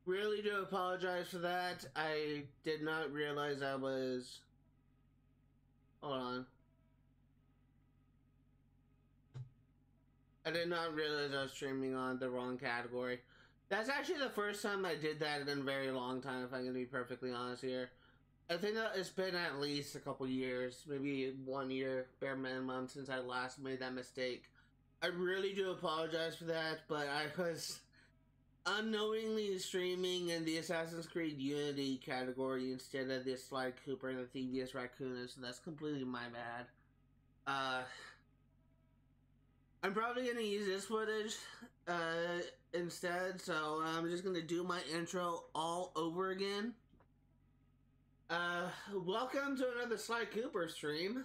Really do apologize for that. I did not realize I was... Hold on. I did not realize I was streaming on the wrong category. That's actually the first time I did that in a very long time, if I'm going to be perfectly honest here. I think that it's been at least a couple years, maybe 1 year, bare minimum, since I last made that mistake. I really do apologize for that, but I was unknowingly streaming in the Assassin's Creed Unity category instead of the Sly Cooper and the Thievius Raccoonus, so that's completely my bad. I'm probably going to use this footage instead, so I'm just going to do my intro all over again. Welcome to another Sly Cooper stream.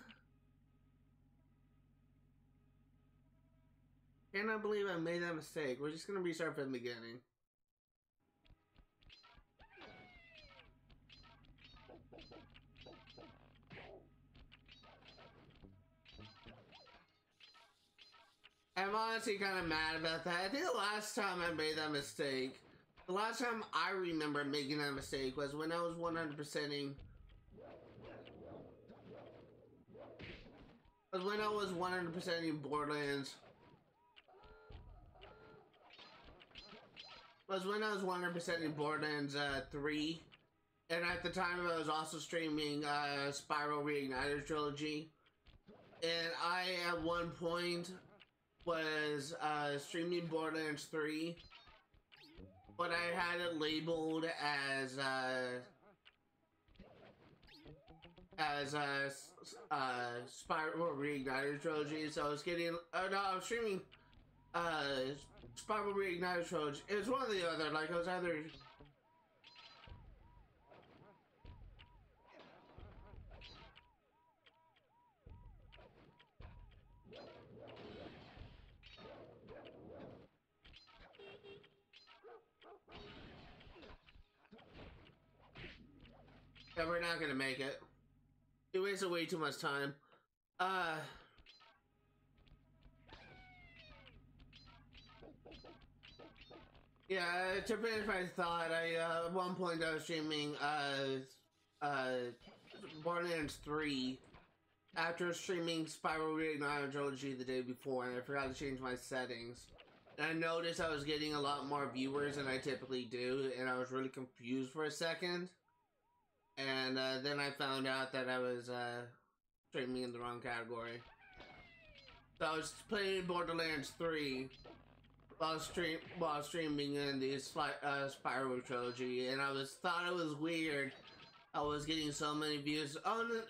Cannot believe I made that mistake. We're just going to restart from the beginning. I'm honestly kind of mad about that. I think the last time I made that mistake, the last time I remember making that mistake was when I was 100%ing. Was when I was 100%ing Borderlands. Was when I was 100%ing Borderlands 3. And at the time I was also streaming Spiral Reignited Trilogy. And I, at one point, was streaming Borderlands 3, but I had it labeled as Spiral Reignited Trilogy, so I was getting, no, I was streaming Spiral Reignited Trilogy. It was one or the other, like, I was either... Yeah, we're not gonna make it. It wasted way too much time. Yeah, to finish my thought, at one point I was streaming, Borderlands 3 after streaming Spiral Reignited Trilogy the day before, and I forgot to change my settings. And I noticed I was getting a lot more viewers than I typically do, and I was really confused for a second. And then I found out that I was streaming in the wrong category. So I was playing Borderlands 3 while streaming in the Spiral Trilogy, and I thought it was weird. I was getting so many views. Oh, no,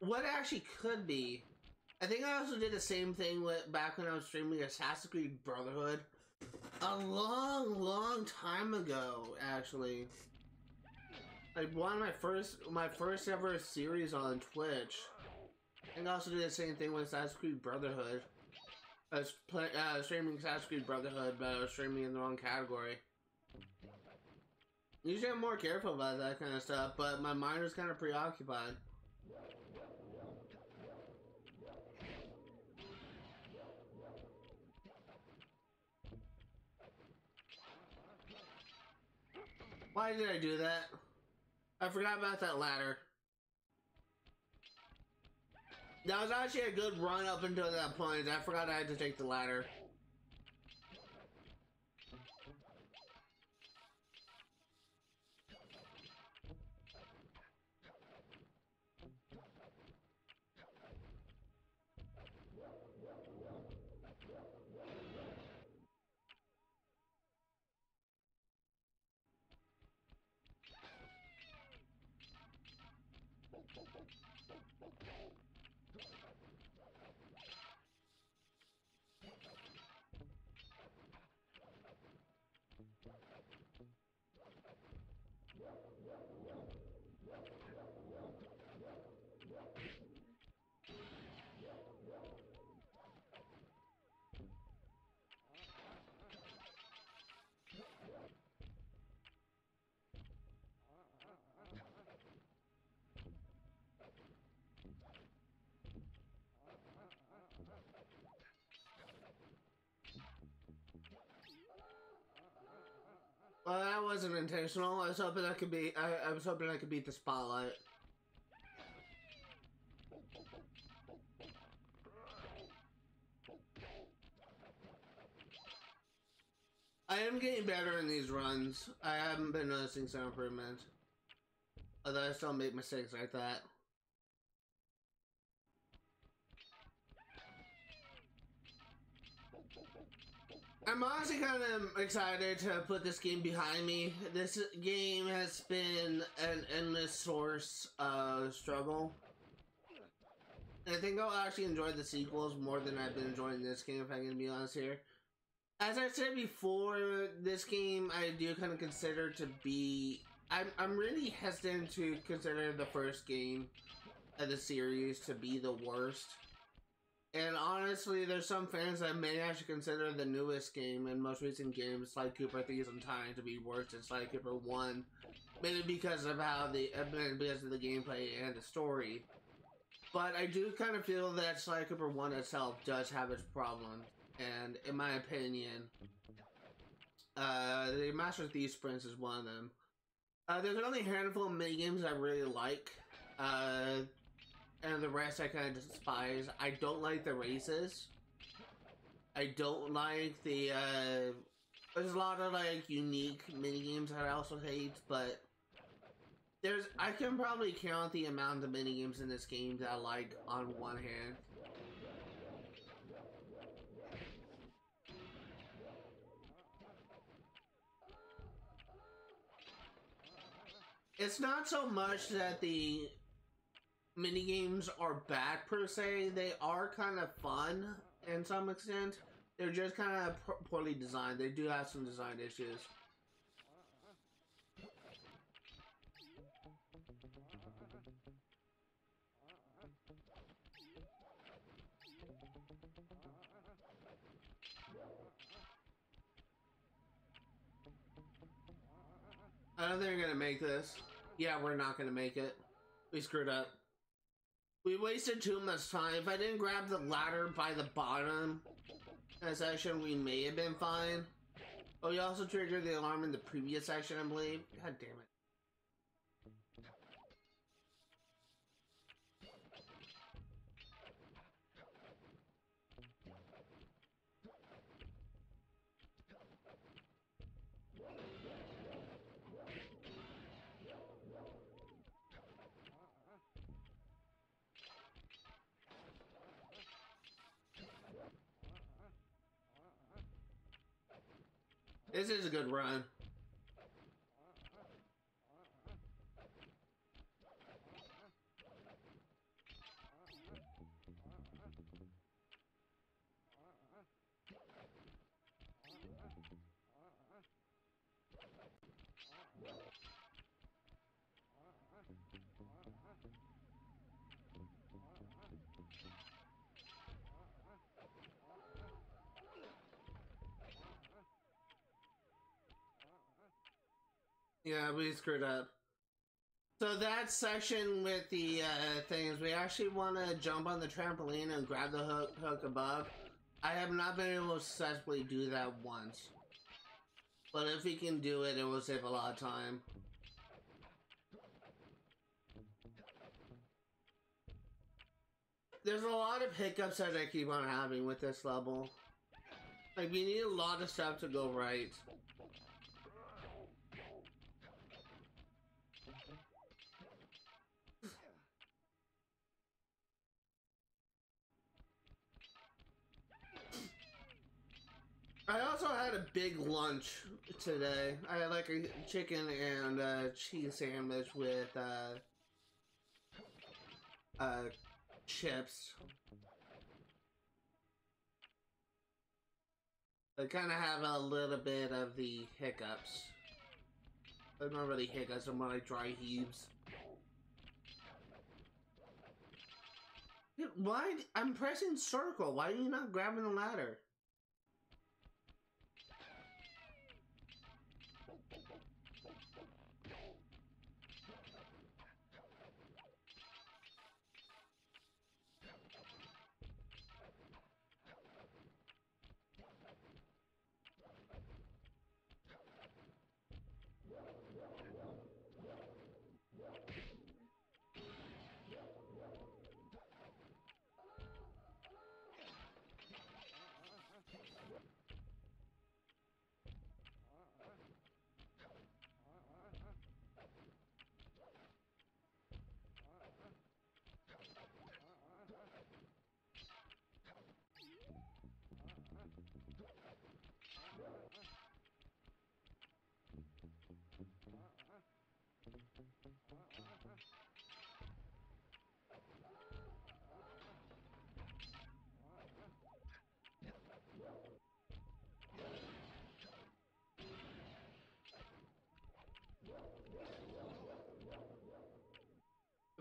what it actually could be. I think I also did the same thing back when I was streaming Assassin's Creed Brotherhood a long time ago, actually. Like one of my first ever series on Twitch. And I also did the same thing with Assassin's Creed Brotherhood. I was streaming Assassin's Creed Brotherhood, but I was streaming in the wrong category. Usually I'm more careful about that kind of stuff, but my mind was kind of preoccupied. Why did I do that? I forgot about that ladder. That was actually a good run up until that point. I forgot I had to take the ladder. Well, that wasn't intentional. I was hoping I could be. I was hoping I could beat the spotlight. I am getting better in these runs. I haven't been noticing some improvement. Although I still make mistakes like that. I'm honestly kind of excited to put this game behind me. This game has been an endless source of struggle. And I think I'll actually enjoy the sequels more than I've been enjoying this game, if I'm going to be honest here. As I said before, this game I do kind of consider to be... I'm really hesitant to consider the first game of the series to be the worst. And honestly, there's some fans that may actually consider the newest game and most recent games, Sly Cooper Thieves Untying, to be worse than Sly Cooper 1. Maybe because of because of the gameplay and the story. But I do kind of feel that Sly Cooper 1 itself does have its problems. And in my opinion, the Master Thief Sprints is one of them. There's only a handful of minigames I really like. And the rest I kind of despise. I don't like the races. I don't like the, there's a lot of, like, unique minigames that I also hate, but I can probably count the amount of minigames in this game that I like on one hand. It's not so much that the minigames are bad per se. They are kind of fun in some extent. They're just kind of poorly designed. They do have some design issues. I don't think we're gonna make this. Yeah, we're not gonna make it. We screwed up. We wasted too much time. If I didn't grab the ladder by the bottom in that section, we may have been fine. Oh, we also triggered the alarm in the previous section, I believe. God damn it. This is a good run. Yeah, we screwed up. So that section with the things, we actually want to jump on the trampoline and grab the hook above. I have not been able to successfully do that once. But if we can do it, it will save a lot of time. There's a lot of hiccups that I keep on having with this level. Like, we need a lot of stuff to go right. I also had a big lunch today. I had like a chicken and cheese sandwich with chips. I kind of have a little bit of the hiccups. They're not really hiccups, they're more like dry heaves. Dude, why? I'm pressing circle. Why are you not grabbing the ladder?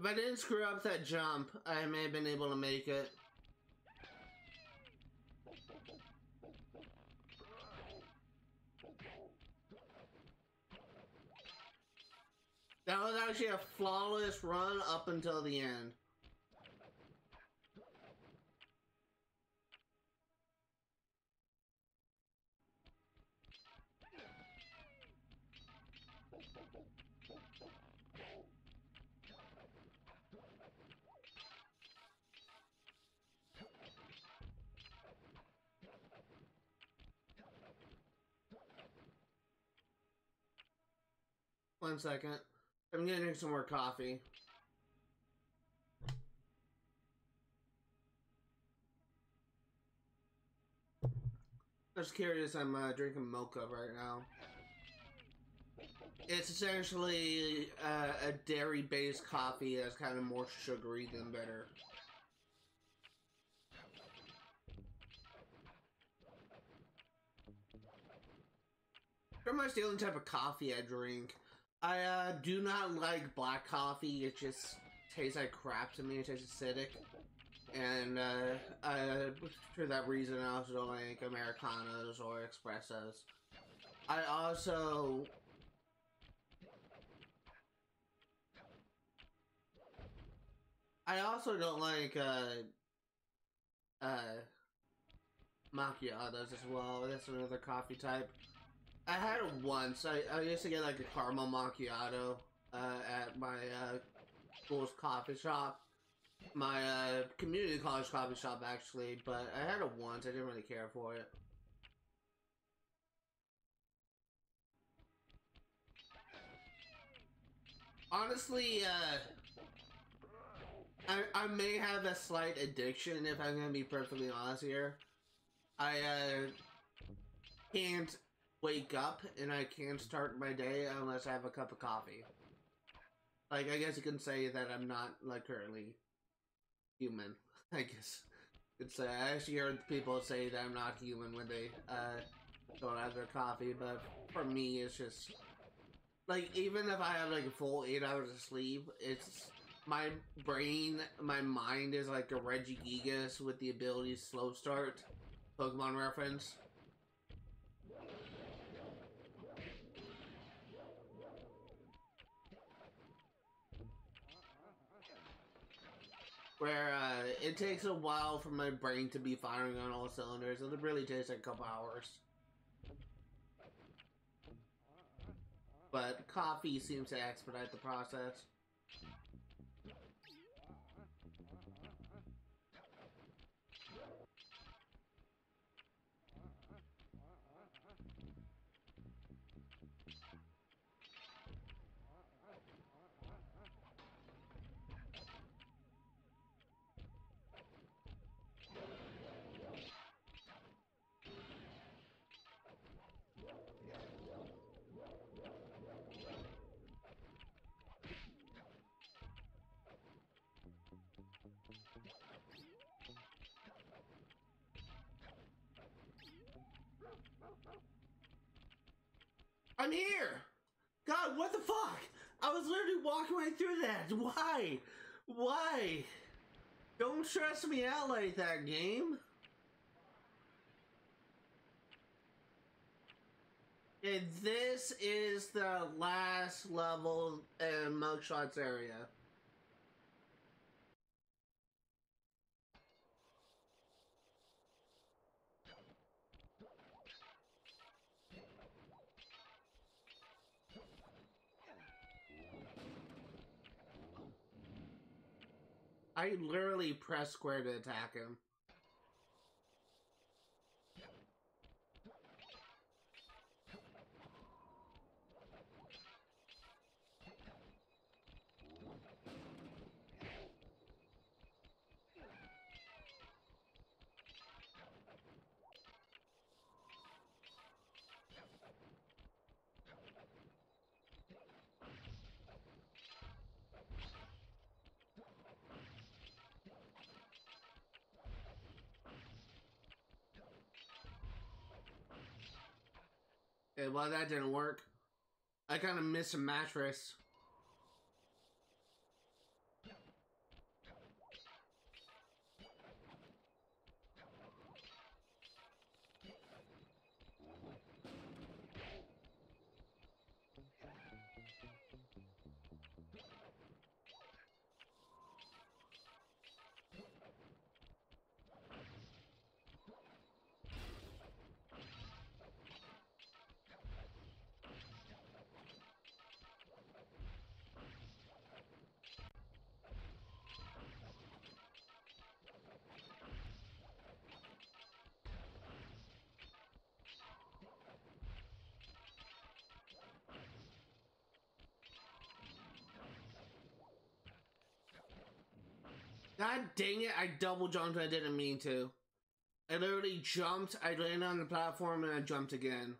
If I didn't screw up that jump, I may have been able to make it. That was actually a flawless run up until the end. One second. I'm gonna drink some more coffee. Just curious, I'm drinking mocha right now. It's essentially a dairy-based coffee that's kind of more sugary than bitter. Pretty much the only type of coffee I drink. I do not like black coffee. It just tastes like crap to me. It tastes acidic. And for that reason, I also don't like Americanos or Espressos. I also... don't like macchiatos as well. That's another coffee type. I had it once. I used to get like a caramel macchiato at my school's coffee shop. My community college coffee shop, actually. But I had it once. I didn't really care for it. Honestly, I may have a slight addiction, if I'm gonna be perfectly honest here. I can't wake up and I can't start my day unless I have a cup of coffee. Like, I guess you can say that I'm not, like, currently human. I guess it's I actually heard people say that I'm not human when they don't have their coffee, but for me it's just like, even if I have like a full 8 hours of sleep, it's my brain, my mind is like a Regigigas with the ability to slow start. Pokemon reference. Where it takes a while for my brain to be firing on all cylinders, and it really takes like a couple hours. But coffee seems to expedite the process. I'm here! God, what the fuck? I was literally walking right through that. Why? Why? Don't stress me out like that, game. And this is the last level in Mugshots area. I literally press square to attack him. And well, that didn't work. I kind of missed a mattress. God dang it, I double jumped, I didn't mean to. I literally jumped, I landed on the platform, and I jumped again.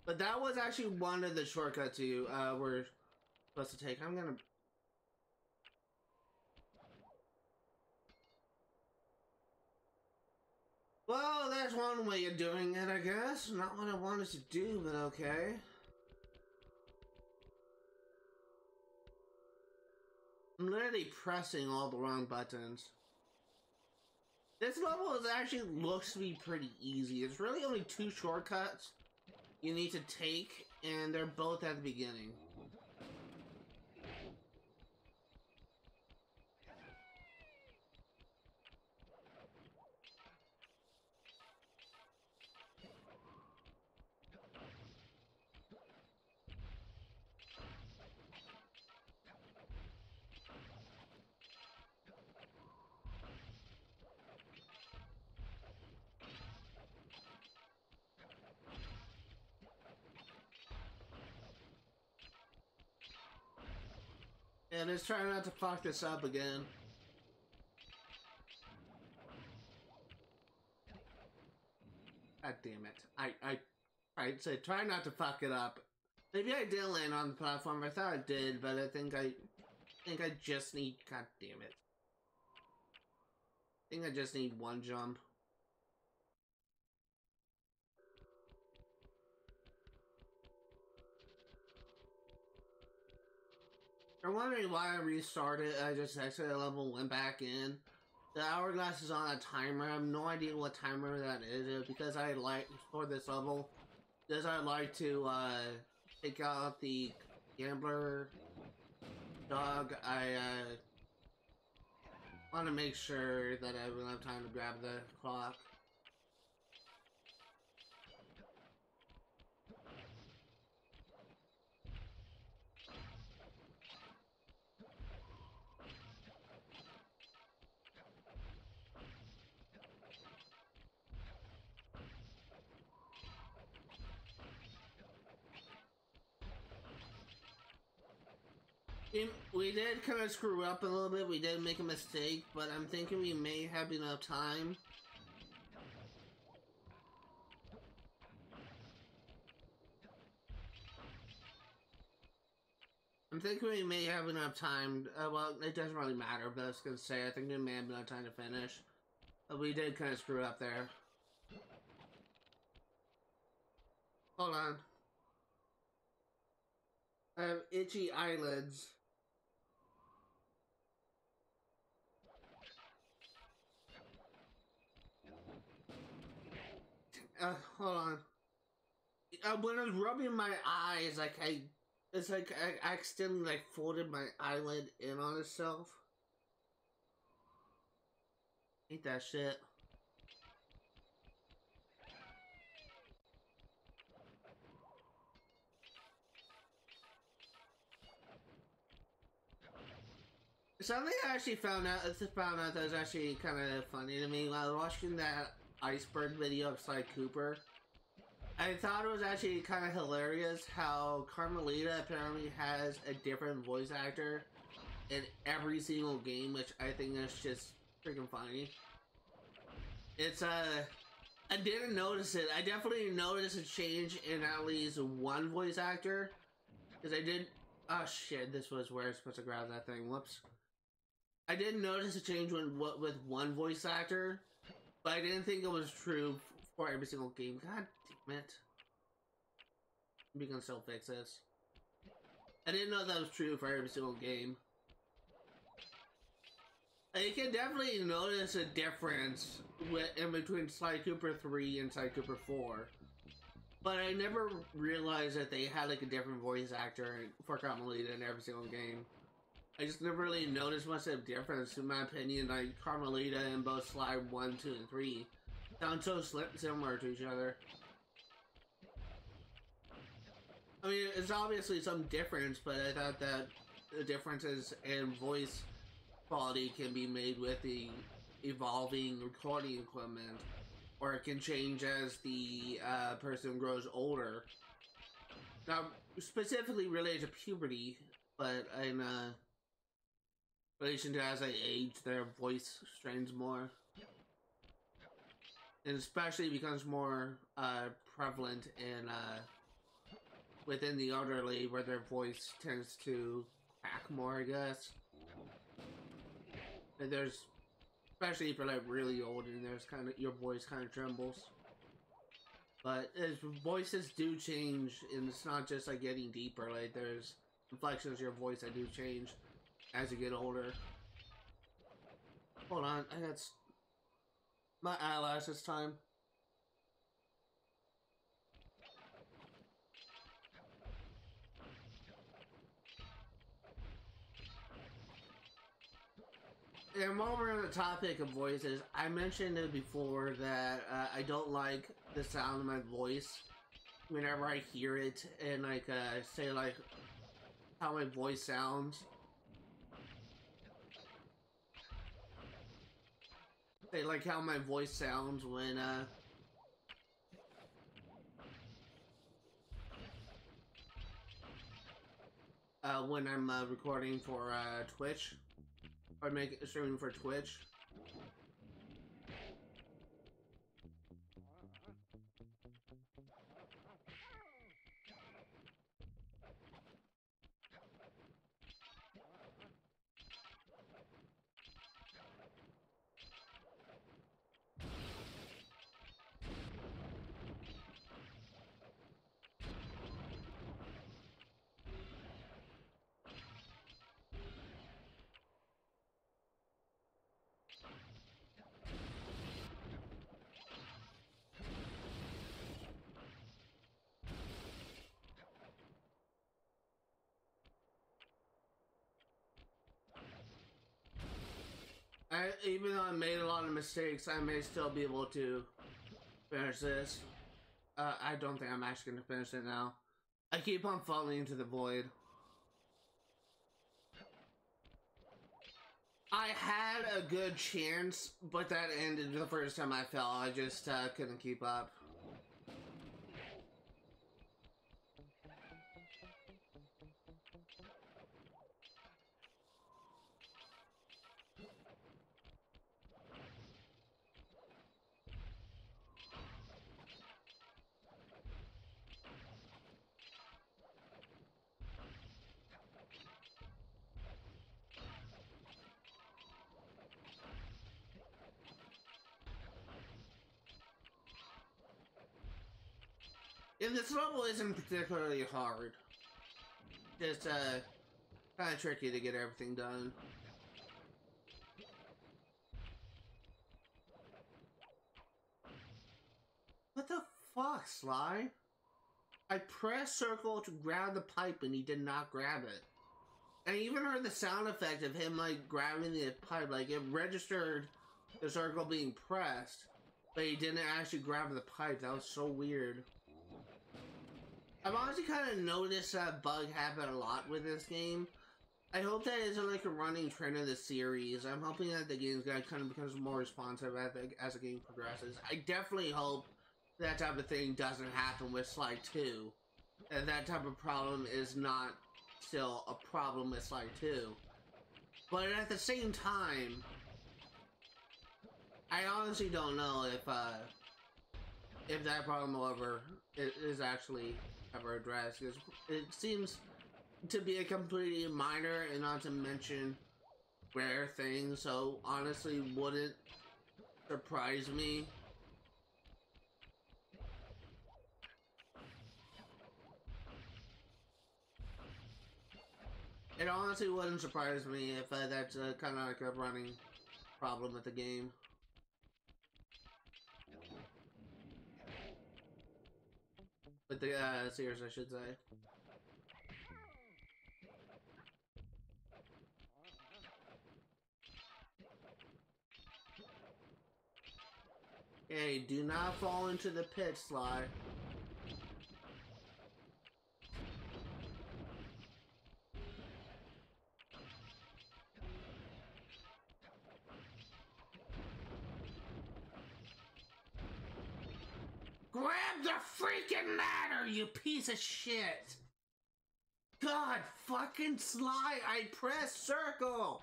But that was actually one of the shortcuts you were supposed to take. I'm gonna... Well, that's one way of doing it, I guess. Not what I wanted to do, but okay. I'm literally pressing all the wrong buttons. This level actually looks to be pretty easy. It's really only 2 shortcuts you need to take, and they're both at the beginning. And let's try not to fuck this up again. God damn it. I said try not to fuck it up. Maybe I did land on the platform. I thought I did, but I think I just need... God damn it. I think I just need 1 jump. I'm wondering why I restarted. I just exited the level, went back in. The hourglass is on a timer. I have no idea what timer that is. Because I like, for this level, because I like to take out the gambler dog, I want to make sure that I will have time to grab the clock. We did kind of screw up a little bit. We did make a mistake, but I'm thinking we may have enough time. I'm thinking we may have enough time. Well, it doesn't really matter, but I was gonna say, I think we may have enough time to finish. But we did kind of screw up there. Hold on. I have itchy eyelids. Hold on. When I was rubbing my eyes, it's like I accidentally folded my eyelid in on itself. Ain't that shit. Something I actually found out that was actually kind of funny to me while watching that iceberg video of Sly Cooper. I thought it was actually kind of hilarious how Carmelita apparently has a different voice actor in every single game, which I think is just freaking funny. It's I didn't notice it. I definitely noticed a change in at least one voice actor, because I did. Oh shit! This was where I was supposed to grab that thing. Whoops. I did notice a change with one voice actor, but I didn't think it was true for every single game. God damn it. We can still fix this. I didn't know that was true for every single game. You can definitely notice a difference in between Sly Cooper 3 and Sly Cooper 4. But I never realized that they had like a different voice actor for Carmelita in every single game. I just never really noticed much of a difference. In my opinion, like Carmelita in both Sly 1, 2, and 3 sound so similar to each other. I mean, it's obviously some difference, but I thought that the differences in voice quality can be made with the evolving recording equipment, or it can change as the person grows older. Now, specifically related to puberty, but in relation to as they age, their voice strains more. And especially becomes more prevalent in within the elderly, where their voice tends to crack more, I guess. And there's, especially if you're like really old and there's kind of, your voice kind of trembles. But as voices do change, and it's not just like getting deeper, like there's inflections of your voice that do change as you get older. Hold on, I got my eyelash this time. And while we're on the topic of voices, I mentioned it before that I don't like the sound of my voice whenever I hear it, and like say like how my voice sounds. Say like how my voice sounds when I'm recording for Twitch. Or make streaming for Twitch. Even though I made a lot of mistakes, I may still be able to finish this. I don't think I'm actually going to finish it now. I keep on falling into the void. I had a good chance, but that ended the first time I fell. I just couldn't keep up. And this level isn't particularly hard. Just kind of tricky to get everything done. What the fuck, Sly? I pressed circle to grab the pipe and he did not grab it. And I even heard the sound effect of him like grabbing the pipe, like it registered the circle being pressed, but he didn't actually grab the pipe. That was so weird. I've honestly kind of noticed that bug happen a lot with this game. I hope that isn't like a running trend of the series. I'm hoping that the game's gonna kind of becomes more responsive as the game progresses. I definitely hope that type of thing doesn't happen with Slide 2. And that type of problem is not still a problem with Slide 2. But at the same time, I honestly don't know if that problem is actually ever addressed. It seems to be a completely minor and not to mention rare thing, so honestly wouldn't surprise me. It honestly wouldn't surprise me if that's kind of like a running problem with the game. With the series, I should say. Hey, do not fall into the pit, Sly. Grab the freaking ladder, you piece of shit! God fucking Sly, I pressed circle!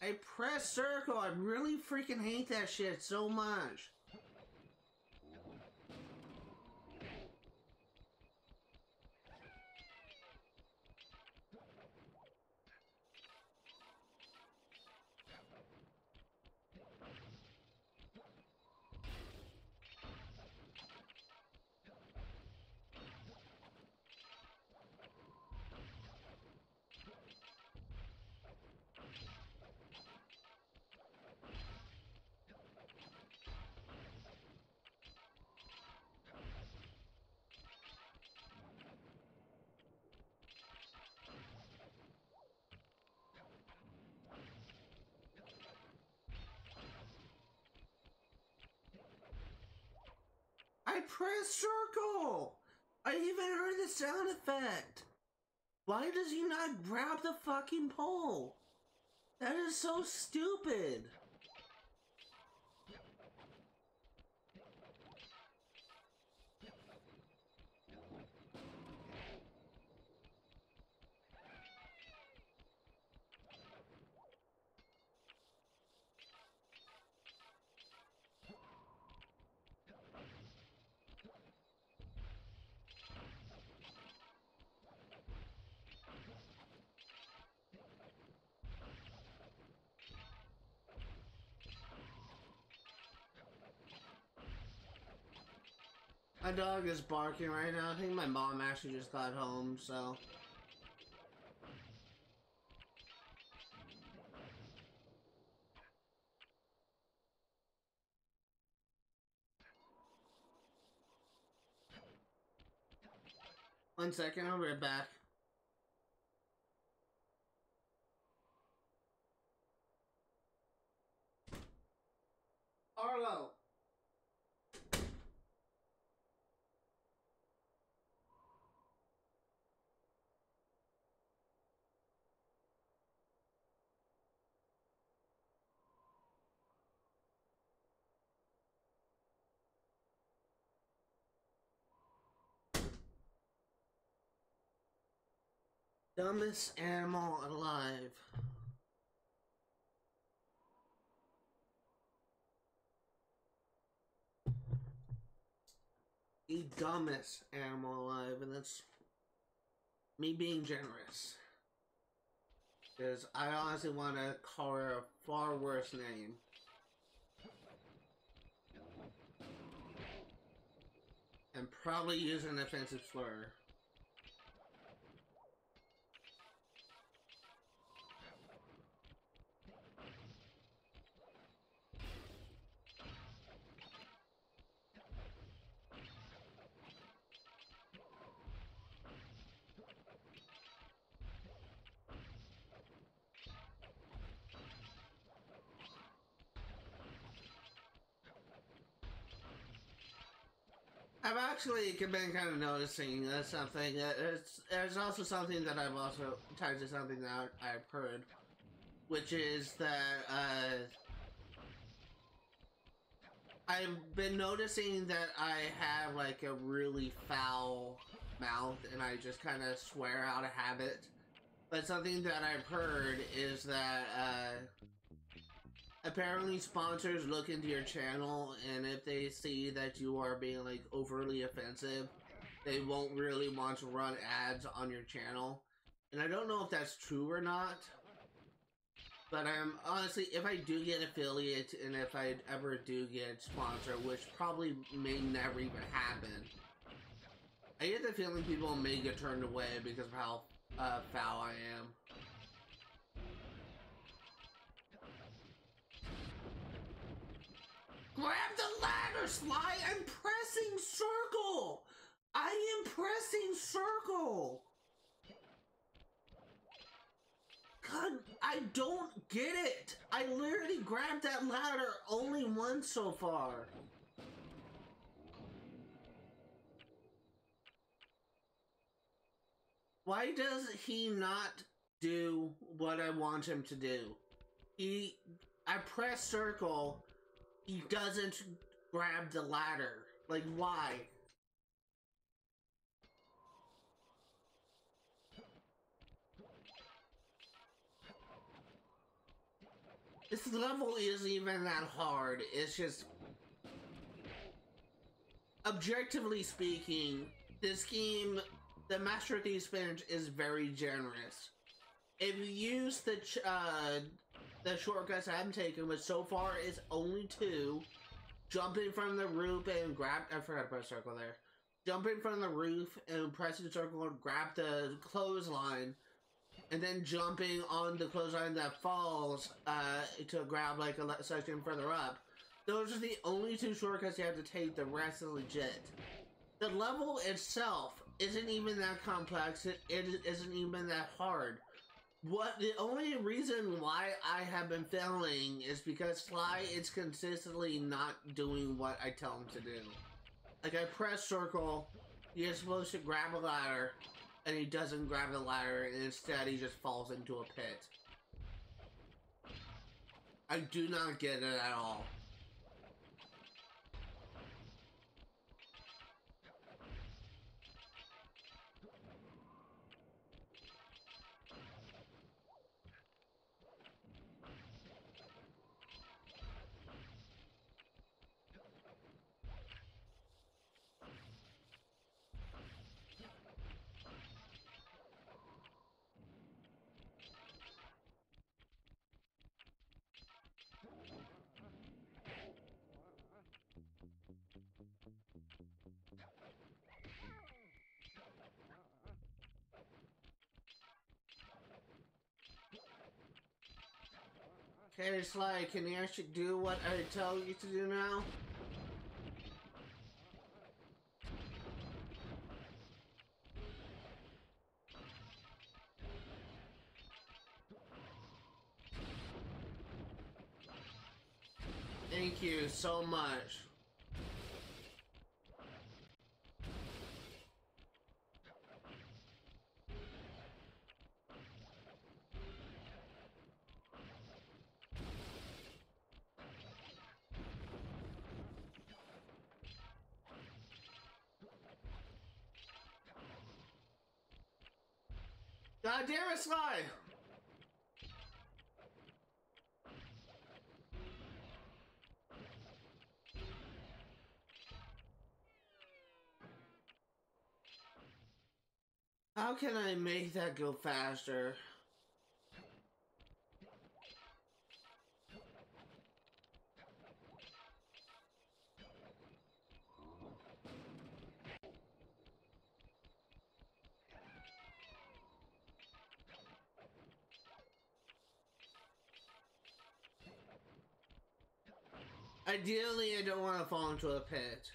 I press circle. I really freaking hate that shit so much. I pressed circle! I even heard the sound effect! Why does he not grab the fucking pole? That is so stupid! My dog is barking right now. I think my mom actually just got home, so... One second, I'll be right back. Arlo! Dumbest animal alive. The dumbest animal alive, and that's me being generous. Because I honestly want to call her a far worse name. And probably use an offensive slur. I've actually been kind of noticing something. There's also something that I've also tied to something that I've heard, which is that I've been noticing that I have like a really foul mouth, and I just kind of swear out of habit. But something that I've heard is that apparently sponsors look into your channel, and if they see that you are being like overly offensive, they won't really want to run ads on your channel. And I don't know if that's true or not, but honestly, if I do get affiliate and if I ever do get sponsor, which probably may never even happen, I get the feeling people may get turned away because of how foul I am. Grab the ladder, Sly! I'm pressing circle! I am pressing circle! God, I don't get it! I literally grabbed that ladder only once so far. Why does he not do what I want him to do? I press circle, he doesn't grab the ladder. Like, why? This level isn't even that hard. It's just, objectively speaking, this game, the Master Thief Spinach is very generous. If you use the shortcuts I'm taking, which so far is only 2, jumping from the roof and grab, I forgot to press circle there. Jumping from the roof and pressing circle and grab the clothesline, and then jumping on the clothesline that falls to grab like a section further up. Those are the only 2 shortcuts you have to take. The rest is legit. The level itself isn't even that complex. It isn't even that hard. The only reason why I have been failing is because Sly is consistently not doing what I tell him to do. Like, I press circle, you're supposed to grab a ladder, and he doesn't grab the ladder, and instead he just falls into a pit. I do not get it at all. Okay, Sly, can you actually do what I tell you to do now? Thank you so much. God damn it, Sly! How can I make that go faster? Ideally, I don't want to fall into a pit.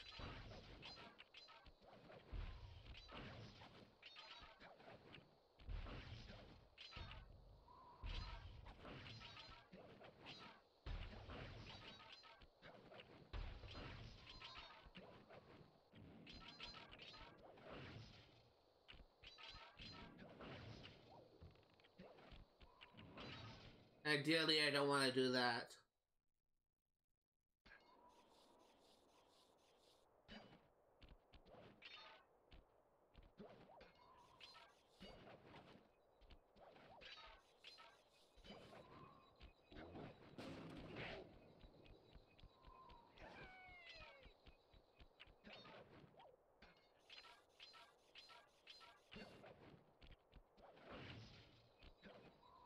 Ideally, I don't want to do that.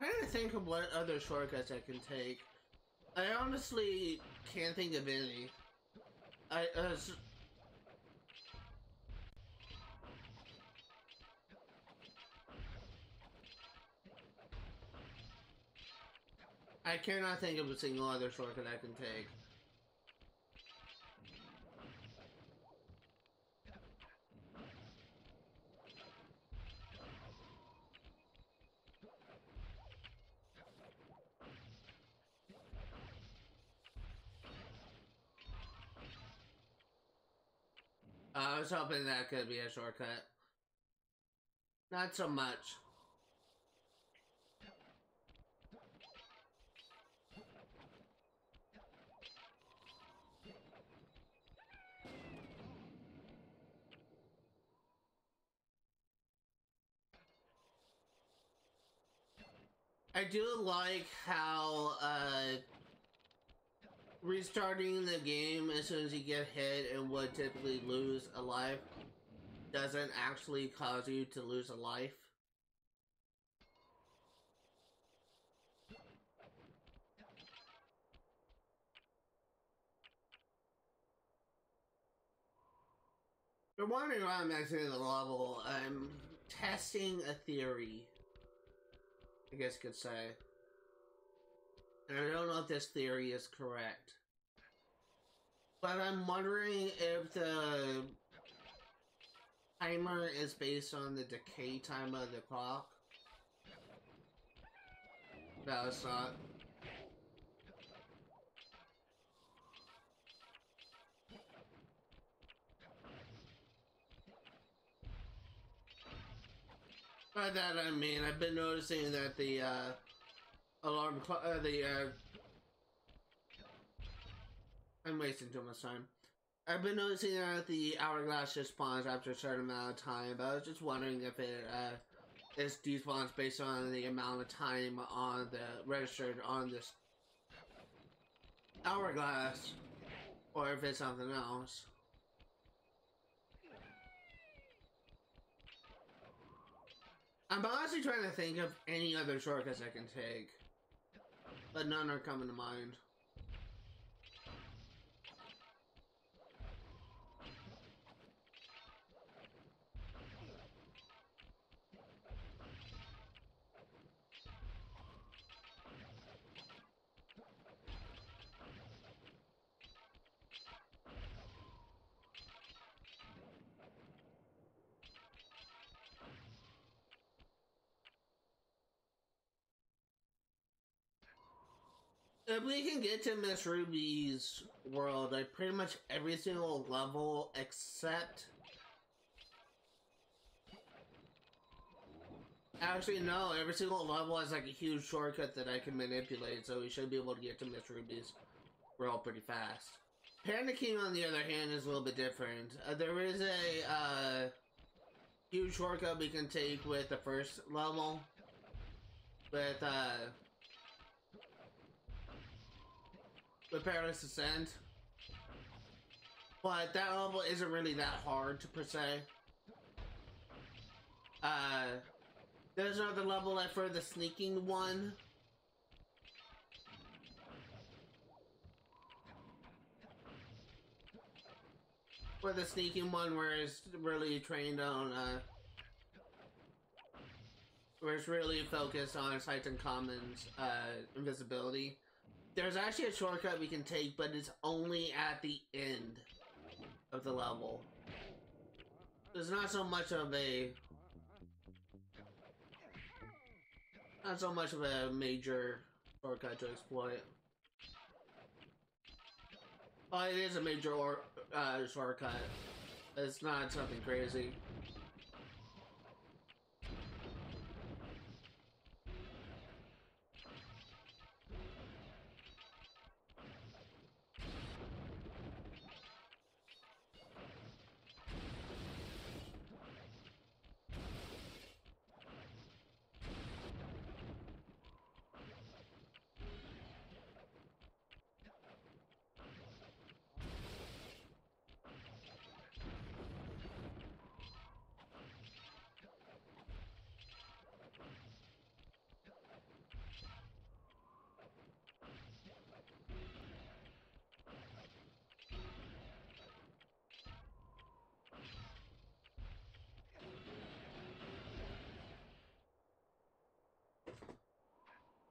I'm trying to think of what other shortcuts I can take. I honestly can't think of any. I cannot think of a single other shortcut I can take. I was hoping that could be a shortcut. Not so much. I do like how restarting the game as soon as you get hit and would typically lose a life doesn't actually cause you to lose a life. If you're wondering why I'm exiting the level, I'm testing a theory, I guess you could say. And I don't know if this theory is correct. But I'm wondering if the timer is based on the decay time of the clock. No, it's not. By that I mean, I've been noticing that the alarm clock, I'm wasting too much time. I've been noticing that the hourglass just spawns after a certain amount of time, but I was just wondering if it despawns based on the amount of time on the registered on this hourglass, or if it's something else. I'm honestly trying to think of any other shortcuts I can take, but none are coming to mind. If we can get to Miss Ruby's world, like pretty much every single level except... Actually, no, every single level has like a huge shortcut that I can manipulate, so we should be able to get to Miss Ruby's world pretty fast. Panicking, on the other hand, is a little bit different. There is a huge shortcut we can take with the first level, with Perilous Ascent, but that level isn't really that hard to per se. There's another level like for the sneaking one. For the sneaking one where it's really trained on, where it's really focused on sights and commons, invisibility. There's actually a shortcut we can take, but it's only at the end of the level. There's not so much of a major shortcut to exploit. Well, it is a major shortcut. It's not something crazy.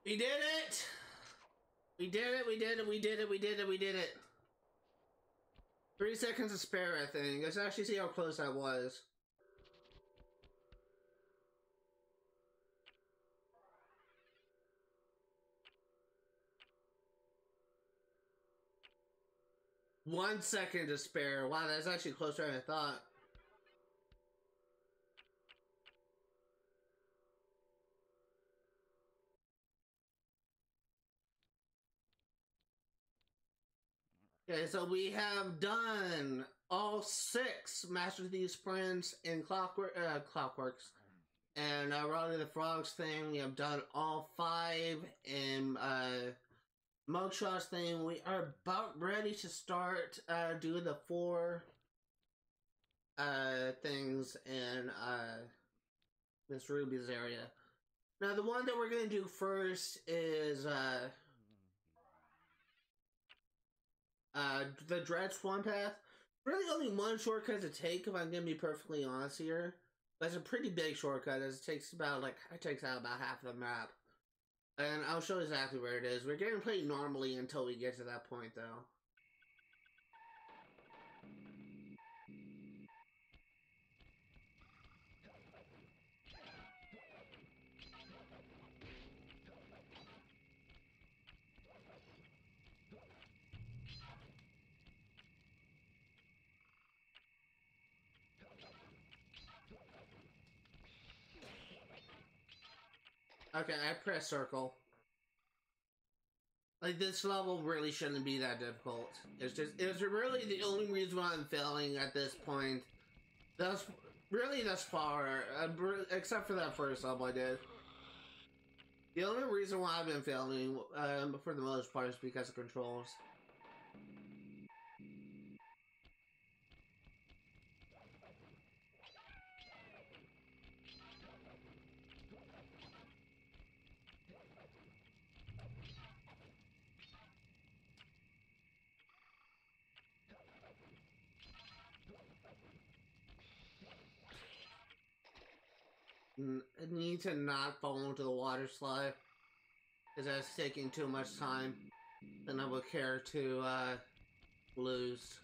We did it! We did it, we did it, we did it, we did it, we did it. 3 seconds to spare, I think. Let's actually see how close that was. One second to spare. Wow, that's actually closer than I thought. Okay, so we have done all 6 Master Thieves sprints in Clockworks, and Raleigh the Frogs thing. We have done all 5 in mugshots thing. We are about ready to start doing the 4 things in Miss Ruby's area. Now the one that we're gonna do first is the Dread Swan Path. Really only one shortcut to take, if I'm gonna be perfectly honest here. But it's a pretty big shortcut, as it takes about about half of the map. And I'll show exactly where it is. We're gonna play normally until we get to that point though. Okay, I press circle. Like, this level really shouldn't be that difficult. It's really the only reason why I'm failing at this point. Thus far, except for that first level I did. The only reason why I've been failing, for the most part, is because of controls. I need to not fall into the water slide, because that's taking too much time than I would care to lose.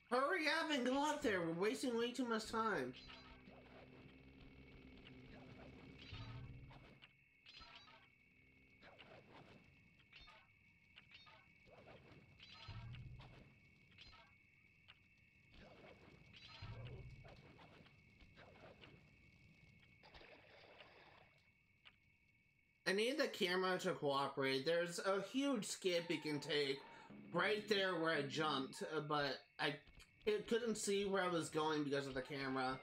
Hurry up and go up there, we're wasting way too much time. I need the camera to cooperate. There's a huge skip you can take right there where I jumped, but I couldn't see where I was going because of the camera.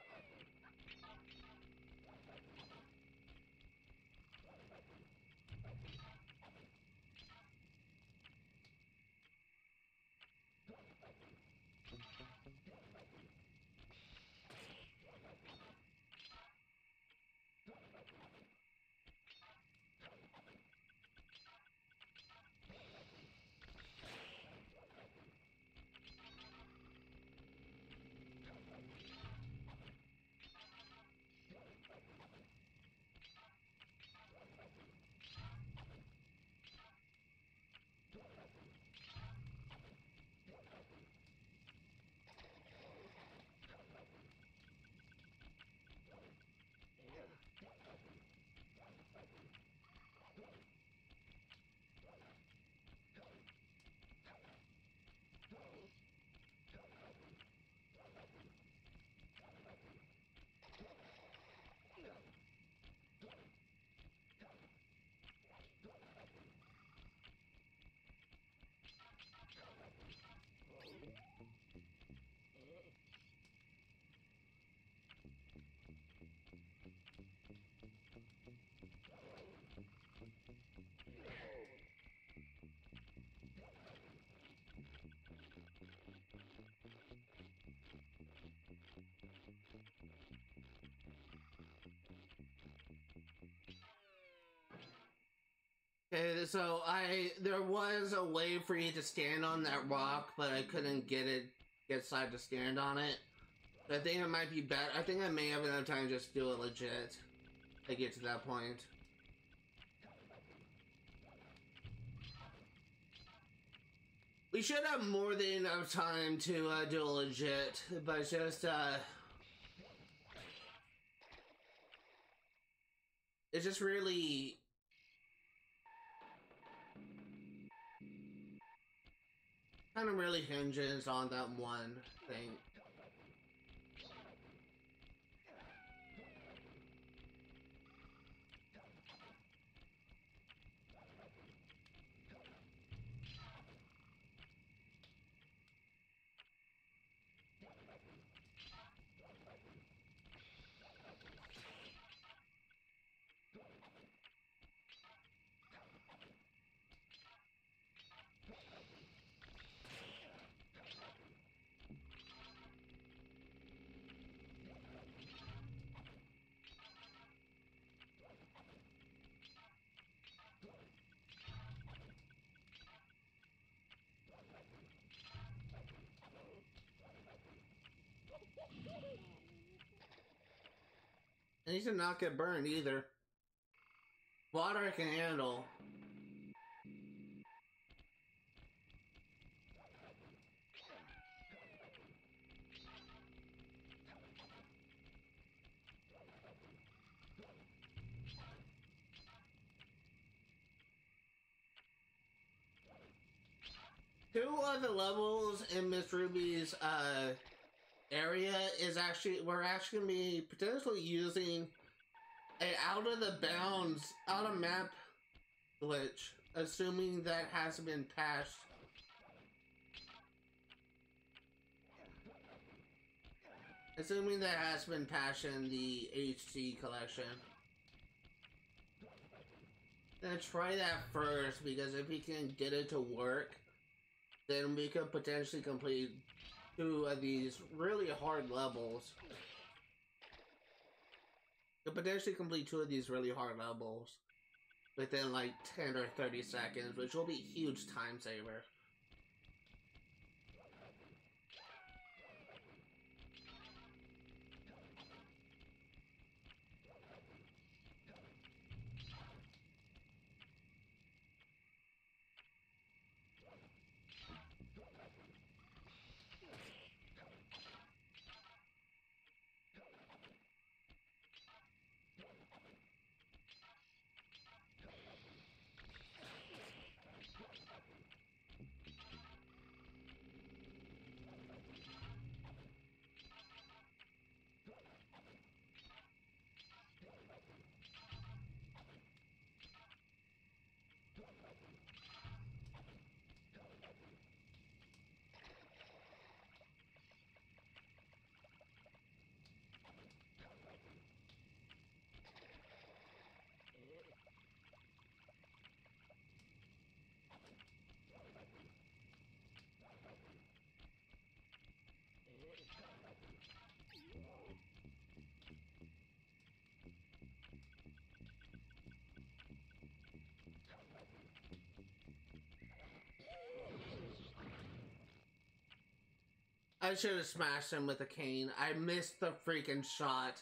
Okay, so there was a way for you to stand on that rock, but I couldn't get side to stand on it. I think it might be better. I think I may have enough time to just do it legit to get to that point. We should have more than enough time to do it legit, but just It just really kind of really hinges on that one thing. And he should not get burned either. Water I can handle. Two of the levels in Miss Ruby's area is actually, we're actually gonna be potentially using a out of map glitch, assuming that hasn't been patched. Assuming that has been patched in the HC collection. Gonna try that first, because if we can get it to work, then we could potentially complete two of these really hard levels. We could potentially complete two of these really hard levels within like 10 or 30 seconds, which will be a huge time saver. I should have smashed him with a cane. I missed the freaking shot.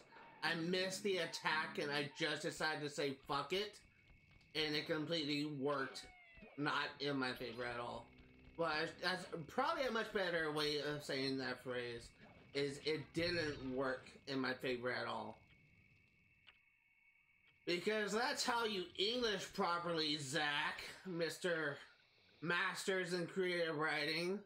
I missed the attack and I just decided to say fuck it. And it completely worked. Not in my favor at all. Well, that's probably a much better way of saying that phrase. Is it didn't work in my favor at all. Because that's how you English properly, Zach. Mr. Masters in Creative Writing.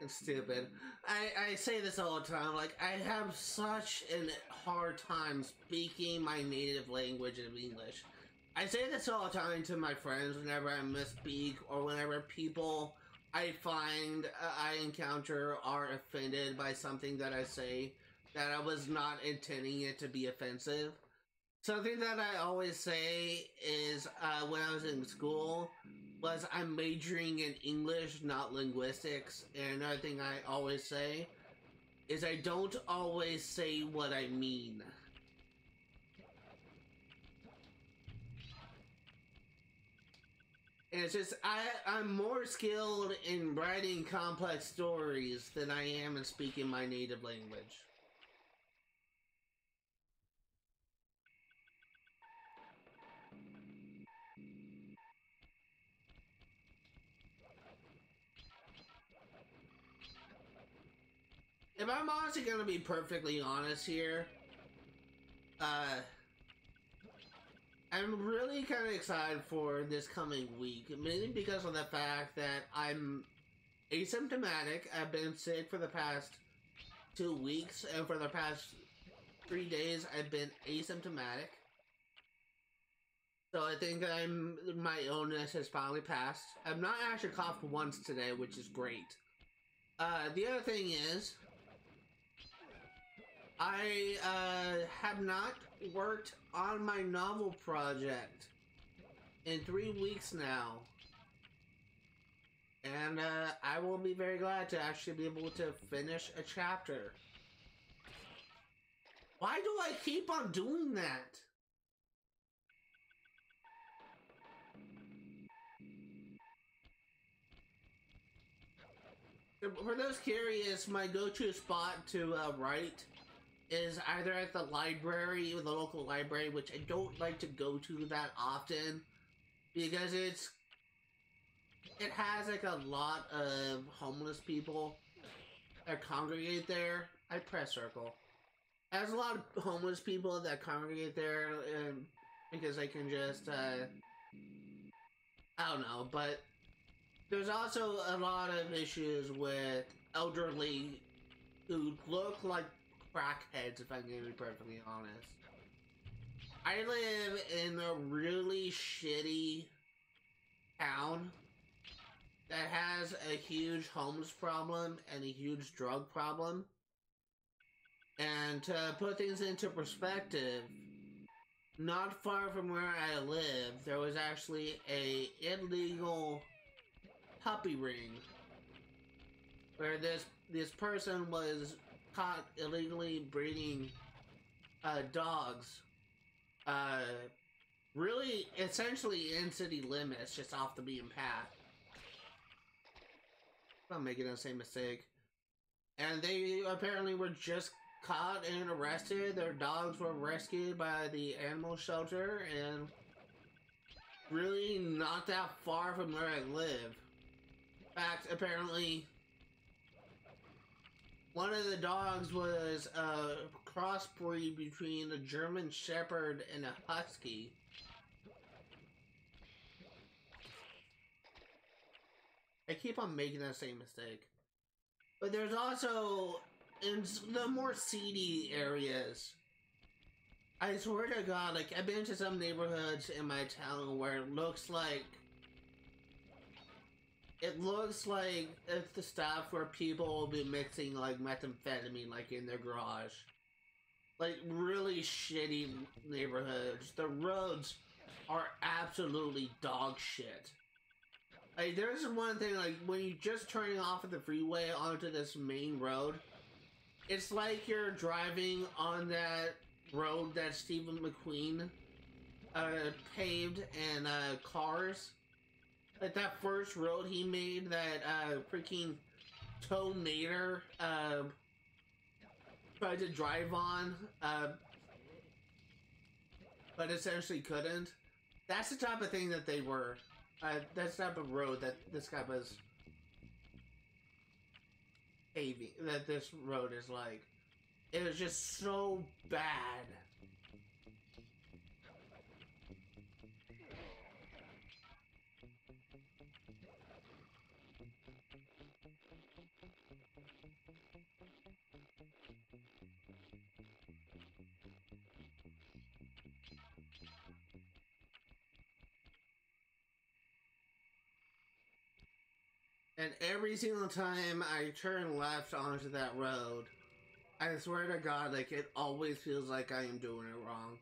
It's stupid. I say this all the time, like, I have such a hard time speaking my native language of English. I say this all the time to my friends whenever I misspeak, or whenever people I find I encounter are offended by something that I say, that I was not intending it to be offensive. Something that I always say is, when I was in school, was I'm majoring in English, not linguistics. And another thing I always say is I don't always say what I mean. And it's just, I'm more skilled in writing complex stories than I am in speaking my native language. if I'm honestly gonna be perfectly honest here, I'm really kind of excited for this coming week, mainly because of the fact that I'm asymptomatic. I've been sick for the past 2 weeks, and for the past 3 days, I've been asymptomatic. So I think my illness has finally passed. I've not actually coughed once today, which is great. The other thing is, I have not worked on my novel project in 3 weeks now. And I will be very glad to actually be able to finish a chapter. Why do I keep on doing that? For those curious, my go-to spot to write is either at the library, the local library, which I don't like to go to that often because it has like a lot of homeless people that congregate there. I press circle. It has a lot of homeless people that congregate there because they can just I don't know, but there's also a lot of issues with elderly who look like crackheads, if I'm going to be perfectly honest. I live in a really shitty town that has a huge homeless problem and a huge drug problem. And to put things into perspective, not far from where I live, there was actually a illegal puppy ring where this person was caught illegally breeding dogs, really essentially in city limits, just off the beaten path. I'm not making the same mistake. And they apparently were just caught and arrested. Their dogs were rescued by the animal shelter, and really not that far from where I live. In fact, apparently one of the dogs was a crossbreed between a German Shepherd and a Husky. I keep on making that same mistake. But there's also, in the more seedy areas, I swear to God, like, I've been to some neighborhoods in my town where it looks like it's the stuff where people will be mixing, like, methamphetamine, like, in their garage. Like, really shitty neighborhoods. The roads are absolutely dog shit. Like, there's one thing, like, when you're just turning off of the freeway onto this main road, it's like you're driving on that road that Stephen McQueen paved in Cars. Like that first road he made that freaking Tow Mater tried to drive on, but essentially couldn't. That's the type of thing that they were. That's the type of road that this guy was paving, that this road is like. It was just so bad. And every single time I turn left onto that road, I swear to God, like, it always feels like I am doing it wrong.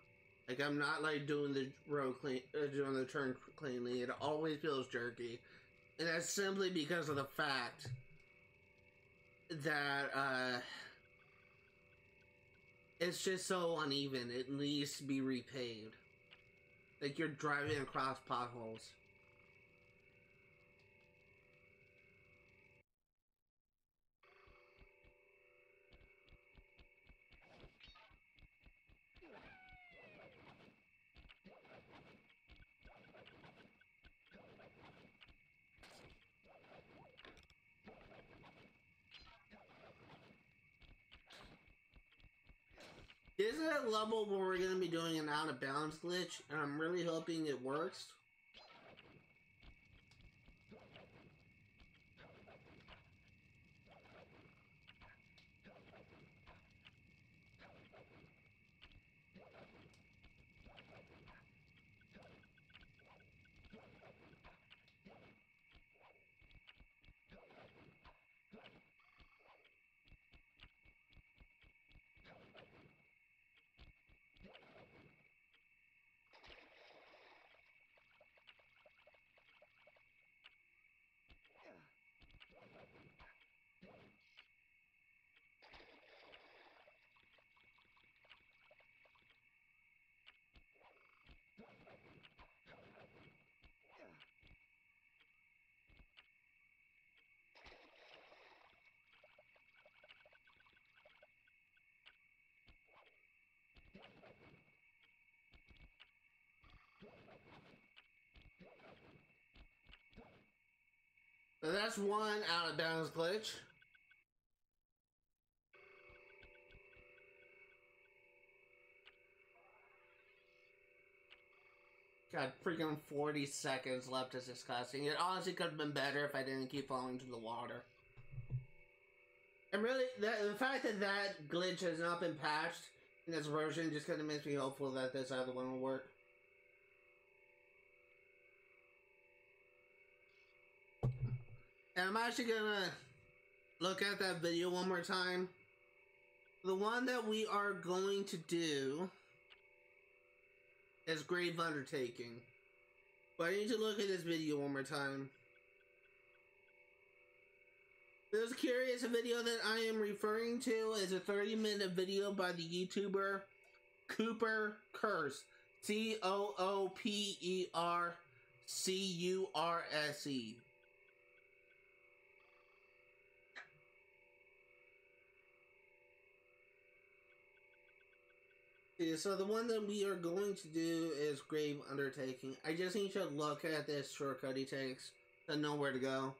Like, I'm not, like, doing the road clean, doing the turn cleanly. It always feels jerky. And that's simply because of the fact that, it's just so uneven. It needs to be repaved. Like, you're driving across potholes. This is a level where we're going to be doing an out of bounds glitch, and I'm really hoping it works. So that's one out of bounds glitch. Got freaking 40 seconds left. Is disgusting. It honestly could have been better if I didn't keep falling to the water. And really, the fact that that glitch has not been patched in this version just kind of makes me hopeful that this other one will work. And I'm actually gonna look at that video one more time. The one that we are going to do is Grave Undertaking. But I need to look at this video one more time. For those curious, a video that I am referring to is a 30-minute video by the YouTuber Cooper Curse. COOPERCURSE. Yeah, so the one that we are going to do is Grave Undertaking. I just need to look at this shortcut he takes to know where to go.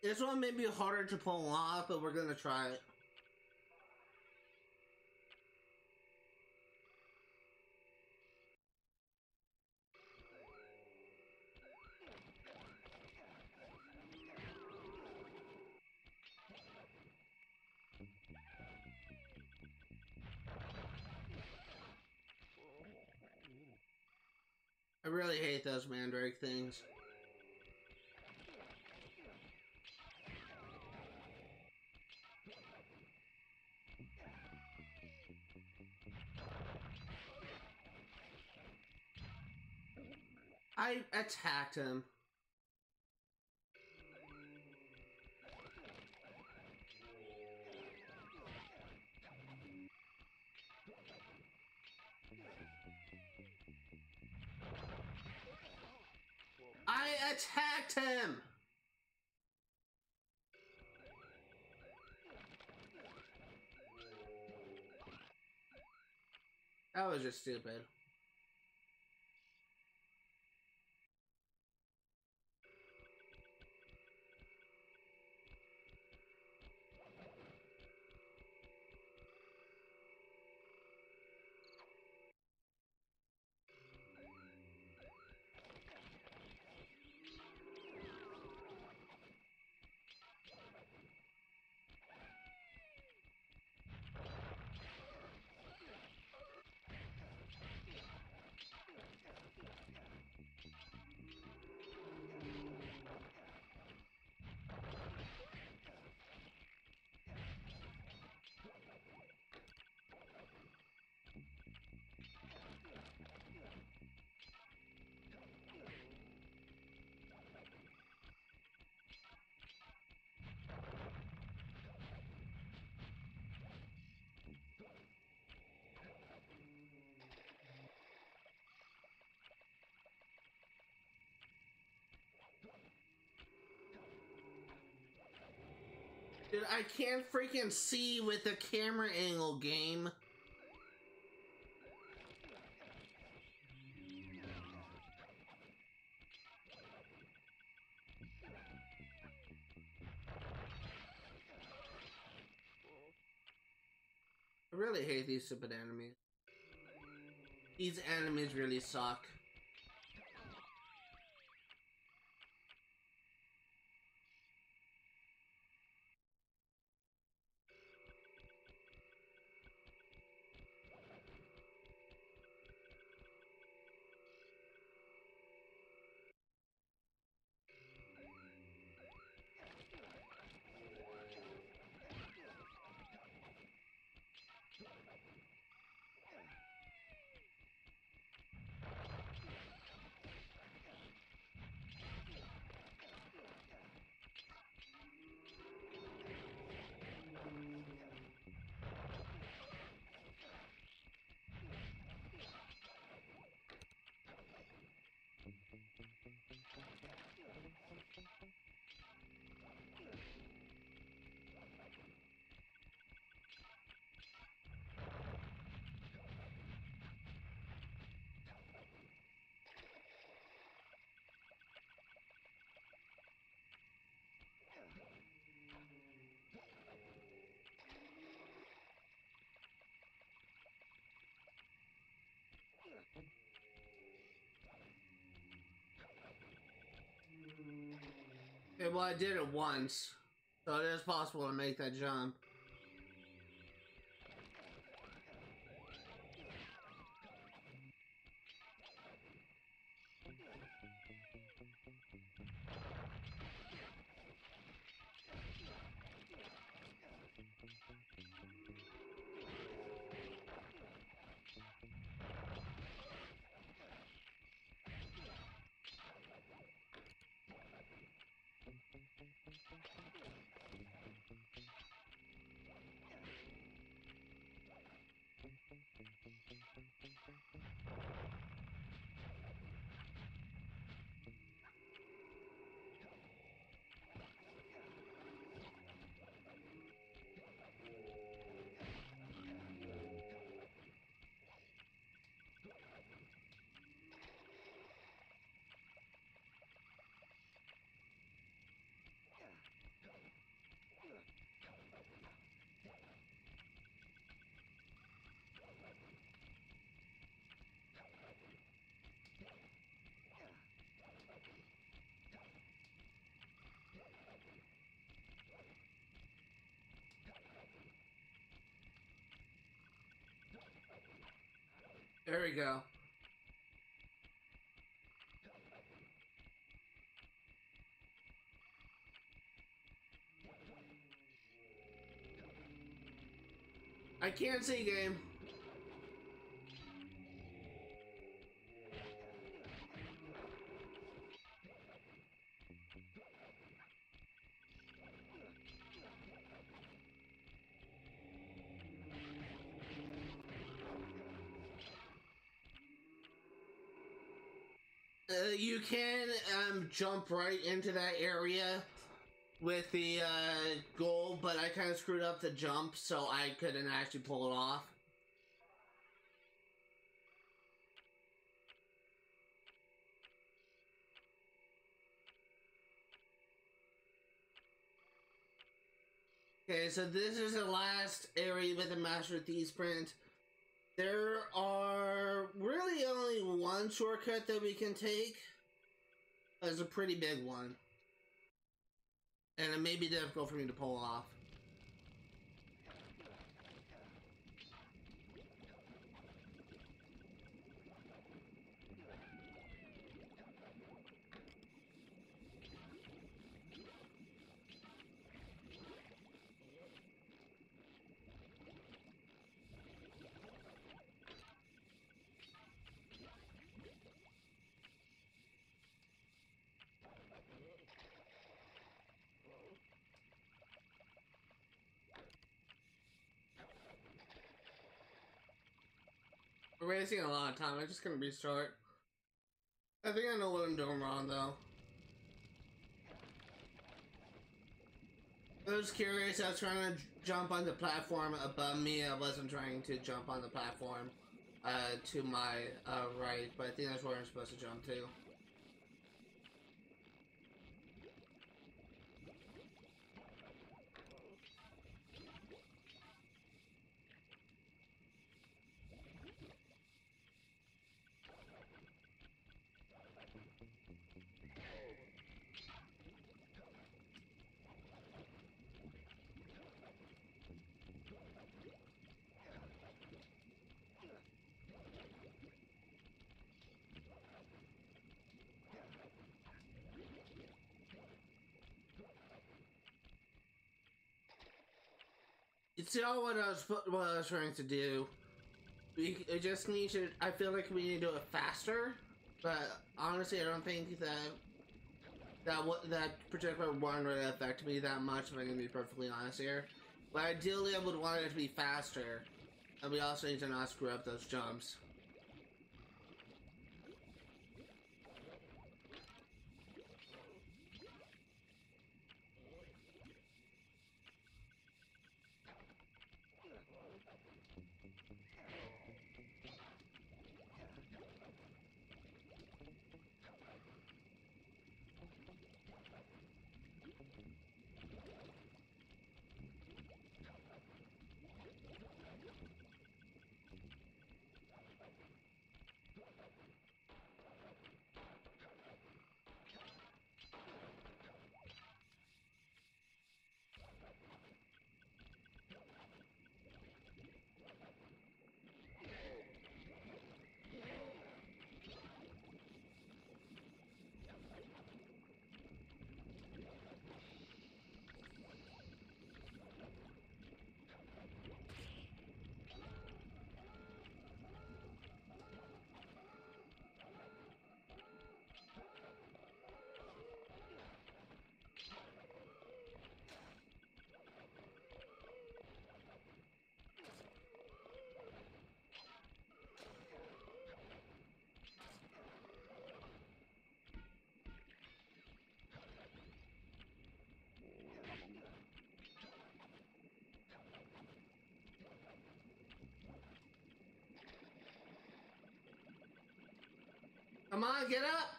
This one may be harder to pull off, but we're gonna try it. I really hate those mandrake things. I attacked him. I attacked him! That was just stupid. Dude, I can't freaking see with the camera angle, game. I really hate these stupid enemies. These enemies really suck. Okay, well, I did it once, so it is possible to make that jump. There we go. I can't see, game. You can jump right into that area with the goal, but I kind of screwed up the jump, so I couldn't actually pull it off. Okay, so this is the last area with the Master Thief Sprint. There are really only one shortcut that we can take. It's a pretty big one. And it may be difficult for me to pull off. We're wasting a lot of time. I'm just gonna restart. I think I know what I'm doing wrong, though. I was curious. I was trying to jump on the platform above me. I wasn't trying to jump on the platform to my right, but I think that's where I'm supposed to jump to. It's all what I was trying to do. We just need to. I feel like we need to do it faster, but honestly, I don't think that particular one would affect me that much. If I'm gonna be perfectly honest here, but ideally, I would want it to be faster, and we also need to not screw up those jumps. Come on, get up!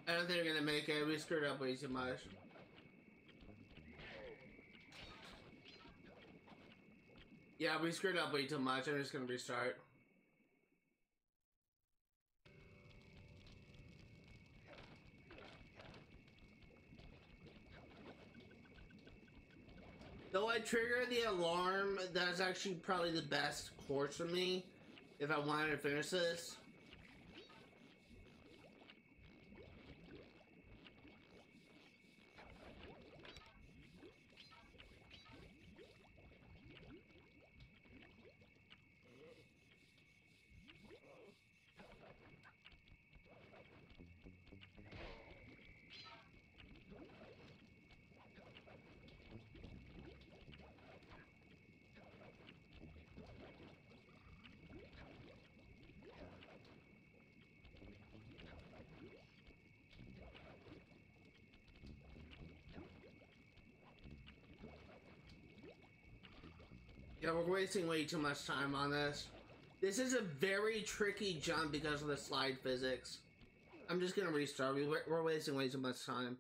I don't think we're gonna make it. We screwed up way too much. Yeah, we screwed up way too much. I'm just gonna restart. Though I triggered the alarm, that's actually probably the best course for me if I wanted to finish this. Yeah, we're wasting way too much time on this. This is a very tricky jump because of the slide physics. I'm just gonna restart. We're wasting way too much time.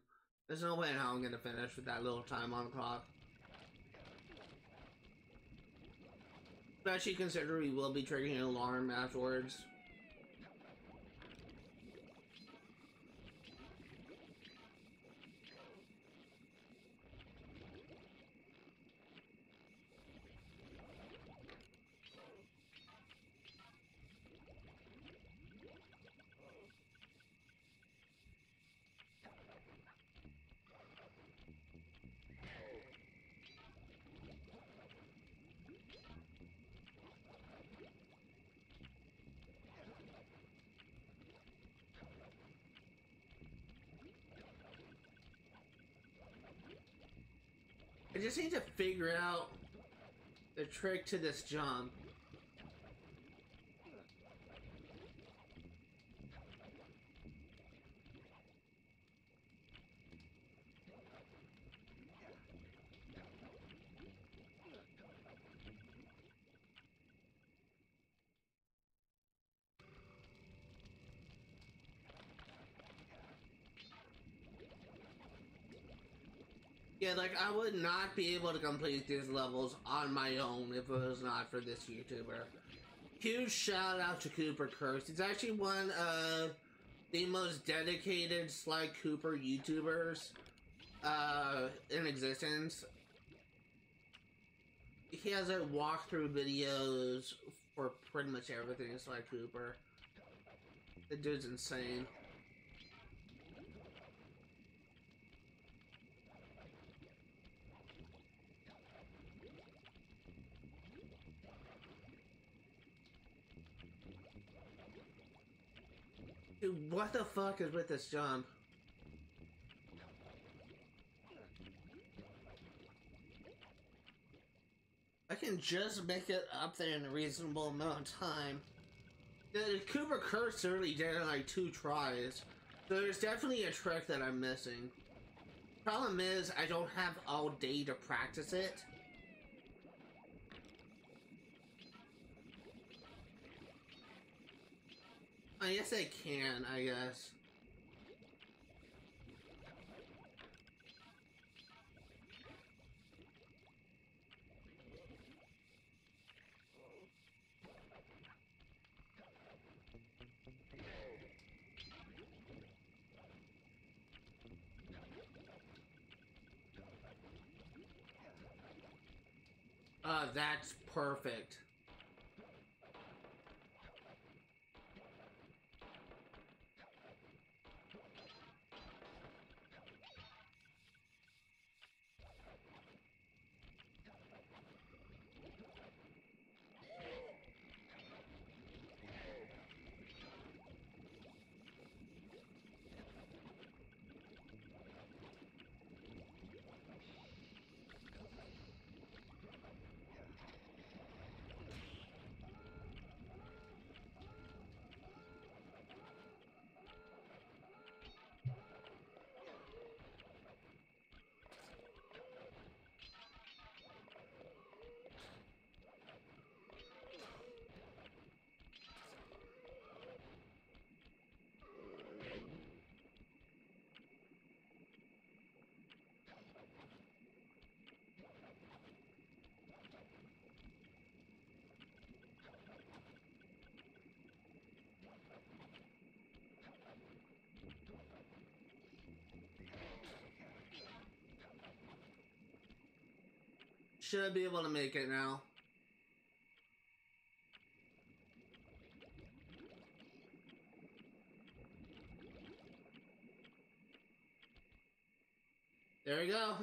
There's no way in how I'm gonna finish with that little time on the clock. Especially considering we will be triggering an alarm afterwards. I just need to figure out the trick to this jump. Yeah, like, I would not be able to complete these levels on my own if it was not for this YouTuber. Huge shout out to Cooper Curse. He's actually one of the most dedicated Sly Cooper YouTubers in existence. He has like walkthrough videos for pretty much everything Sly Cooper. The dude's insane. Dude, what the fuck is with this jump? I can just make it up there in a reasonable amount of time. The Cooper Curse really did it in like 2 tries. So there's definitely a trick that I'm missing. Problem is, I don't have all day to practice it. I guess I can, I guess. That's perfect. Should be able to make it now. There we go.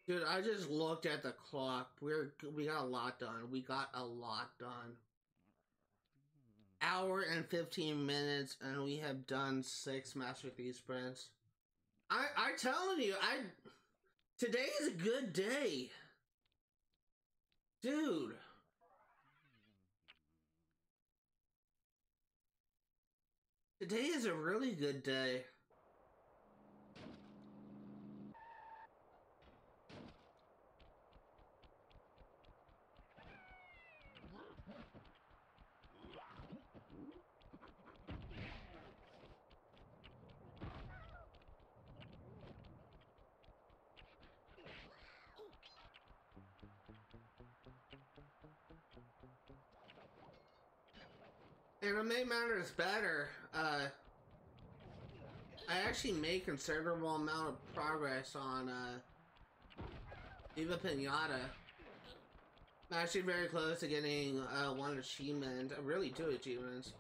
Dude, I just looked at the clock. We got a lot done. We got a lot done. Hour and 15 minutes, and we have done 6 Master Thief sprints. I'm telling you, today is a good day. Dude. Today is a really good day. And to make matters better, I actually made considerable amount of progress on Viva Pinata. I'm actually very close to getting one achievement, really 2 achievements.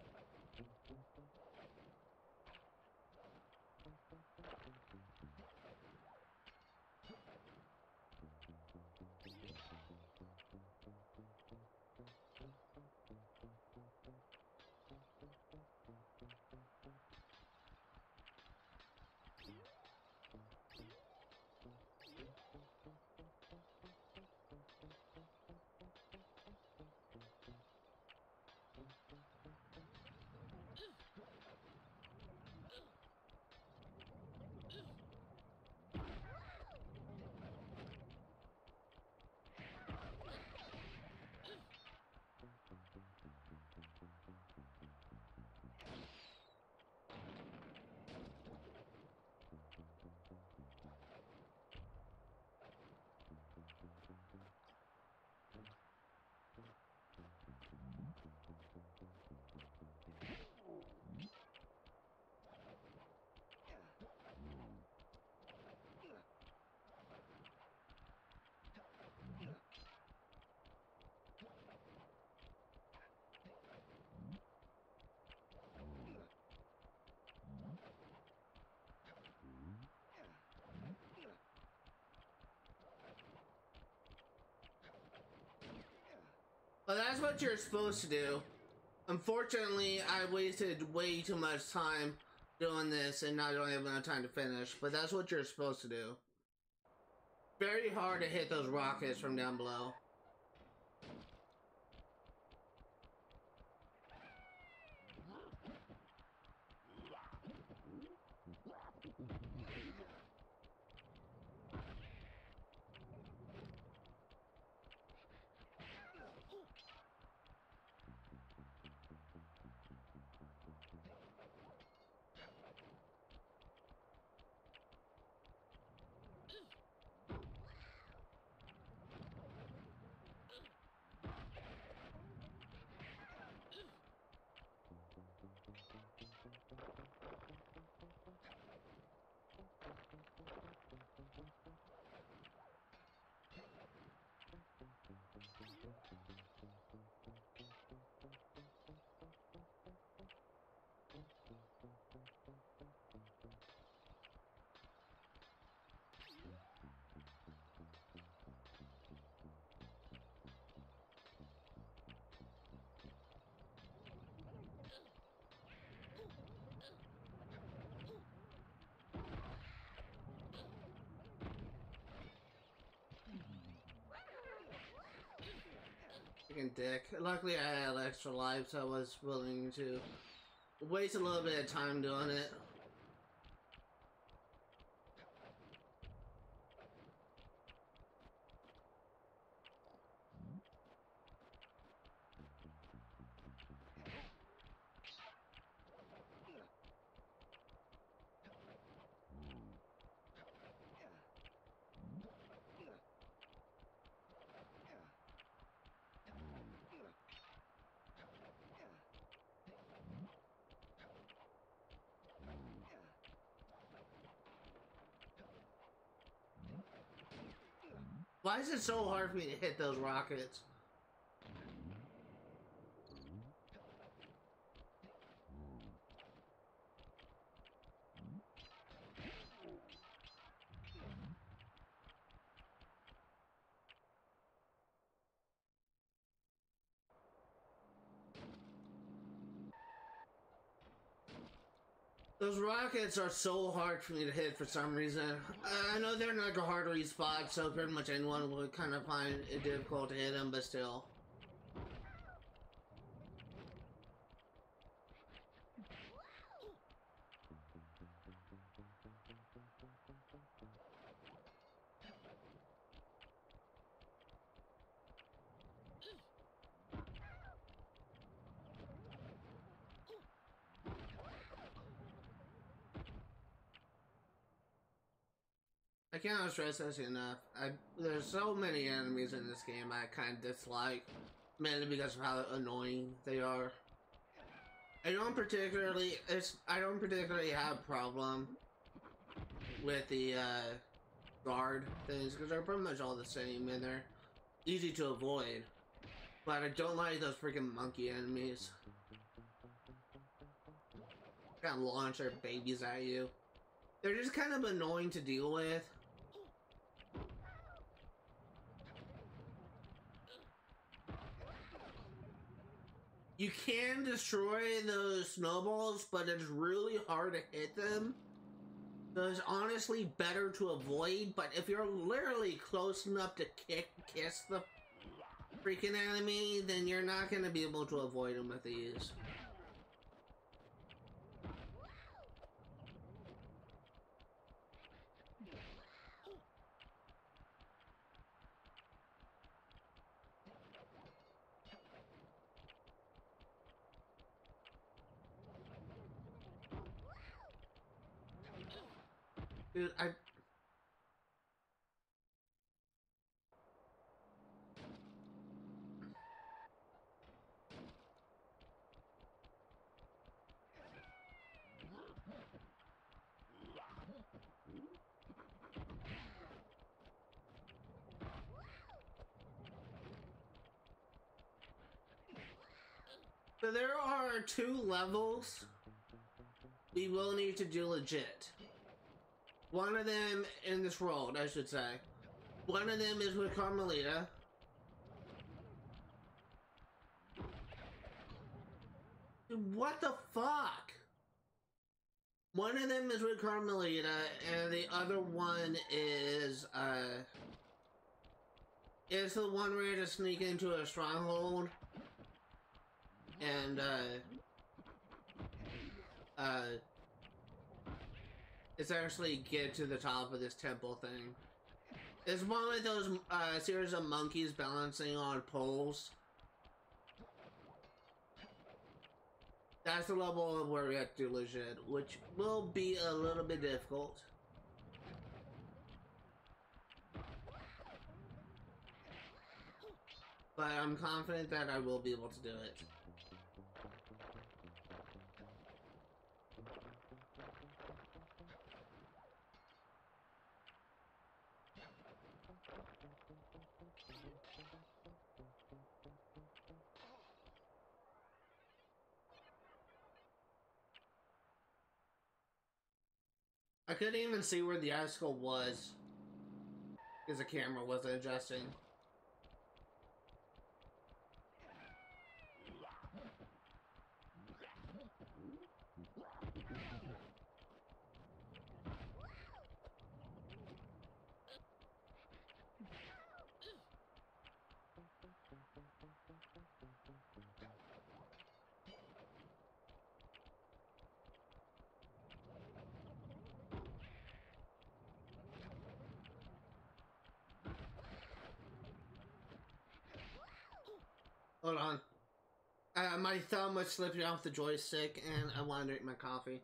Well, that's what you're supposed to do. Unfortunately, I wasted way too much time doing this and not only have enough time to finish, but that's what you're supposed to do. Very hard to hit those rockets from down below. Freaking dick. Luckily I had extra life, so I was willing to waste a little bit of time doing it. Why is it so hard for me to hit those rockets? Those rockets are so hard for me to hit for some reason. I know they're not a hard to reach spot, so pretty much anyone would kind of find it difficult to hit them, but still. I cannot stress this enough. There's so many enemies in this game I kind of dislike, mainly because of how annoying they are. I don't particularly have a problem with the guard things because they're pretty much all the same and they're easy to avoid. But I don't like those freaking monkey enemies. Kind of launch their babies at you. They're just kind of annoying to deal with. You can destroy those snowballs, but it's really hard to hit them. So it's honestly better to avoid, but if you're literally close enough to kiss the freaking enemy, then you're not going to be able to avoid them with these. Dude, So there are 2 levels we will need to do legit. One of them in this world, I should say. One of them is with Carmelita. Dude, what the fuck? One of them is with Carmelita, and the other one is the one where you have to sneak into a stronghold and it's actually get to the top of this temple thing. It's one with those series of monkeys balancing on poles. That's the level of where we have to do legit, which will be a little bit difficult. But I'm confident that I will be able to do it. I couldn't even see where the icicle was because the camera wasn't adjusting. Hold on. My thumb was slipping off the joystick and I wanted to drink my coffee.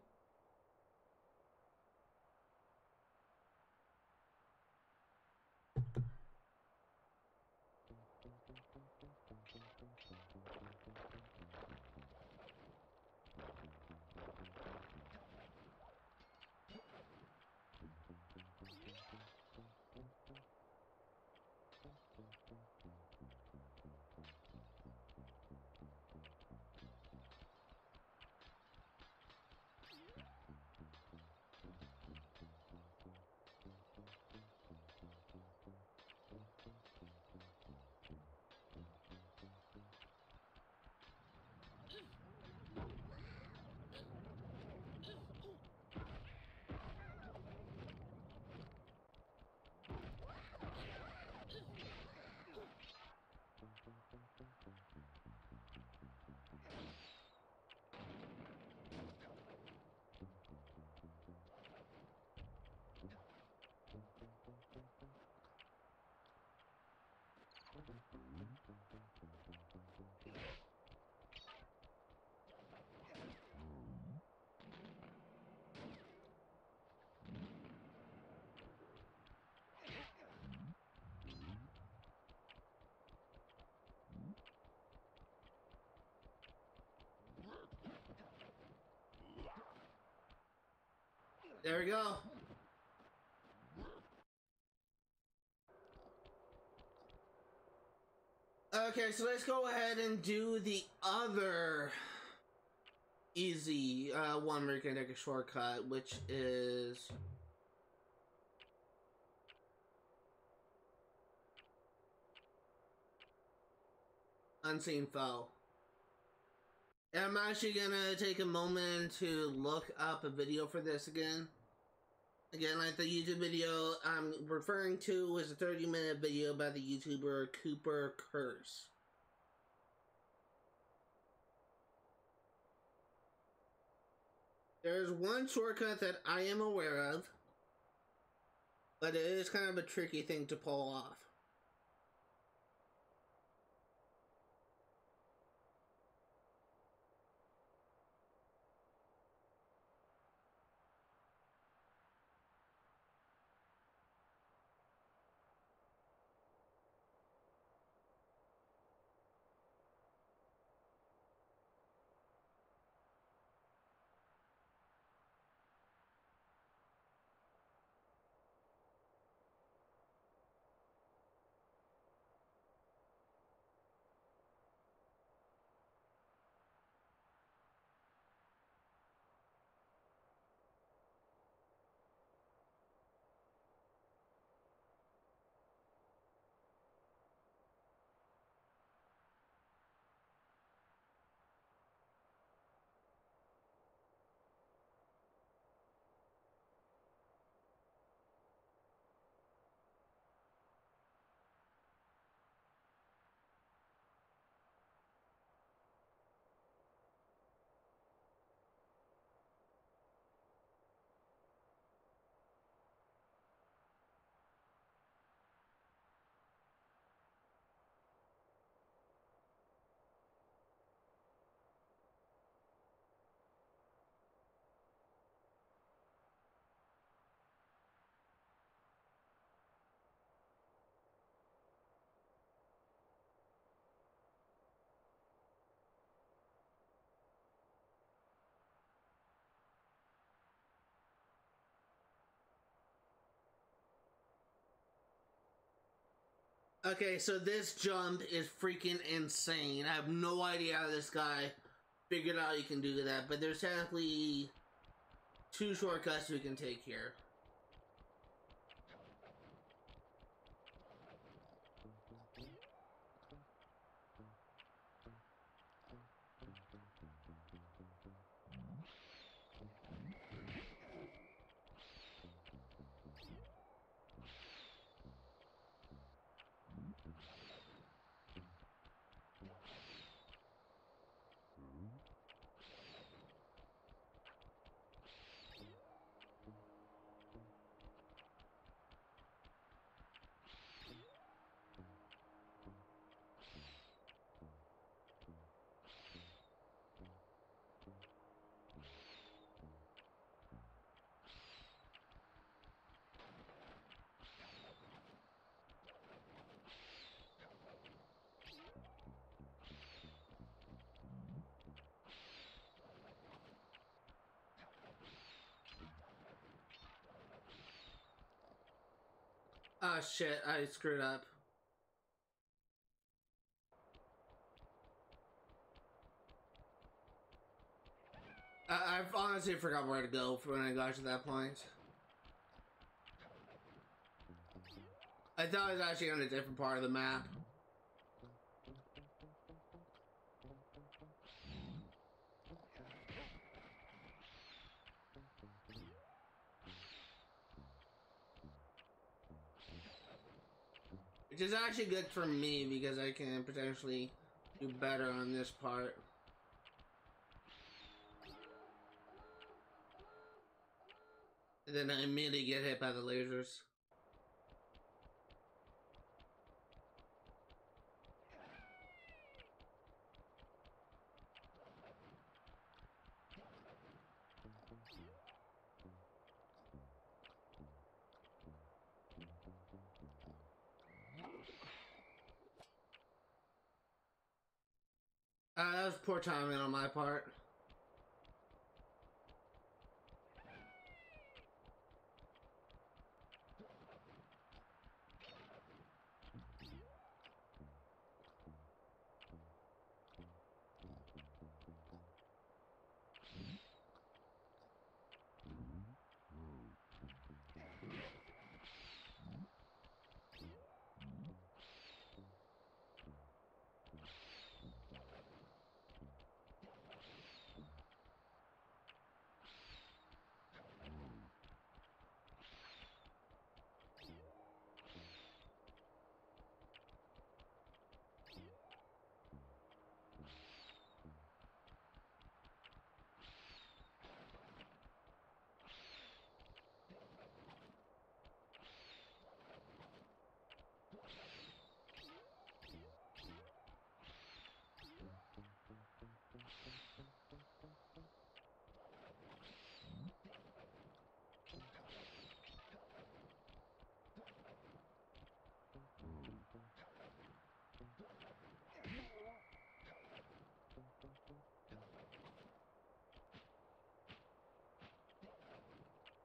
There we go. Okay, so let's go ahead and do the other easy one where you can take a shortcut, which is Unseen Foe. And I'm actually gonna take a moment to look up a video for this again. Again, like the YouTube video I'm referring to is a 30-minute video by the YouTuber Cooper Curse. There's one shortcut that I am aware of, but it is kind of a tricky thing to pull off. Okay, so this jump is freaking insane. I have no idea how this guy figured out you can do that, but there's technically 2 shortcuts we can take here. Ah, shit, I screwed up. I've honestly forgot where to go when I got to that point. I thought I was actually on a different part of the map. Which is actually good for me because I can potentially do better on this part. And then I immediately get hit by the lasers. That was poor timing on my part.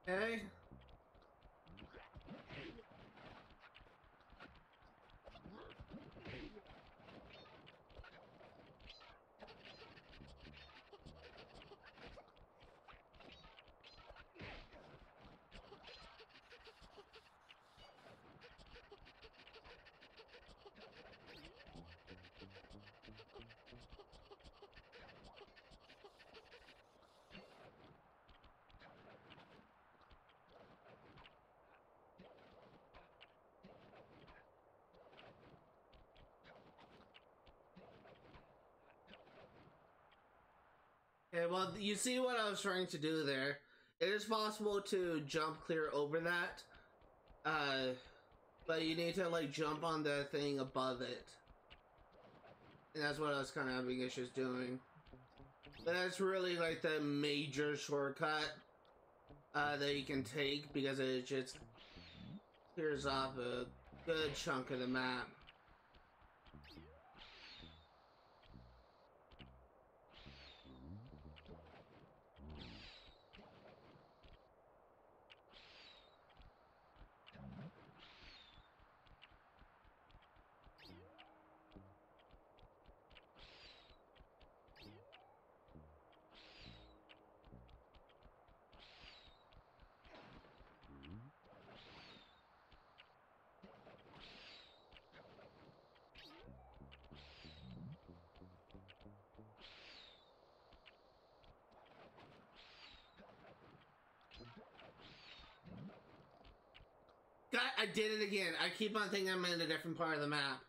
Okay. Okay, well, you see what I was trying to do there. It is possible to jump clear over that, but you need to, like, jump on the thing above it. And that's what I was kind of having issues doing. But that's really, like, the major shortcut that you can take, because it just clears off a good chunk of the map. I did it again. I keep on thinking I'm in a different part of the map.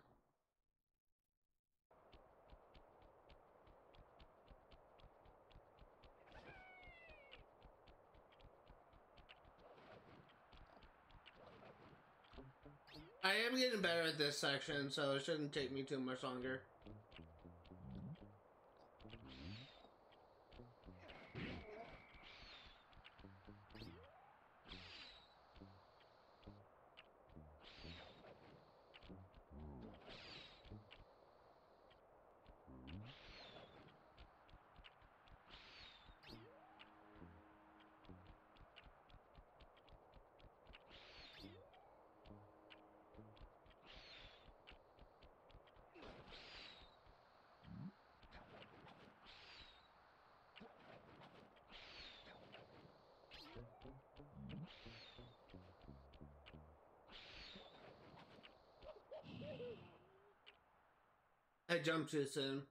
I am getting better at this section, so it shouldn't take me too much longer. I jumped too soon.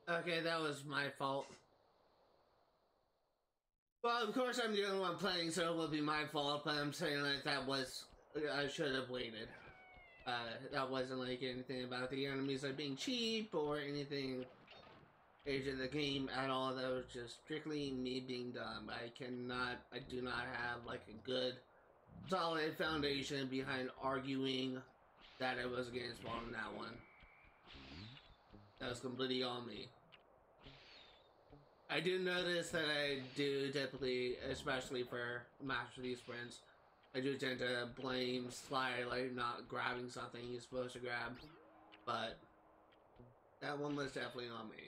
Okay, that was my fault. Well, of course I'm the only one playing, so it will be my fault, but I'm saying like that was... I should have waited. That wasn't like anything about the enemies like being cheap or anything in the game at all. That was just strictly me being dumb. I do not have like a good solid foundation behind arguing that it was against fault in that one. That was completely on me. I do notice that I do typically, especially for Master These sprints, I do tend to blame Sly like not grabbing something he's supposed to grab, but that one was definitely on me.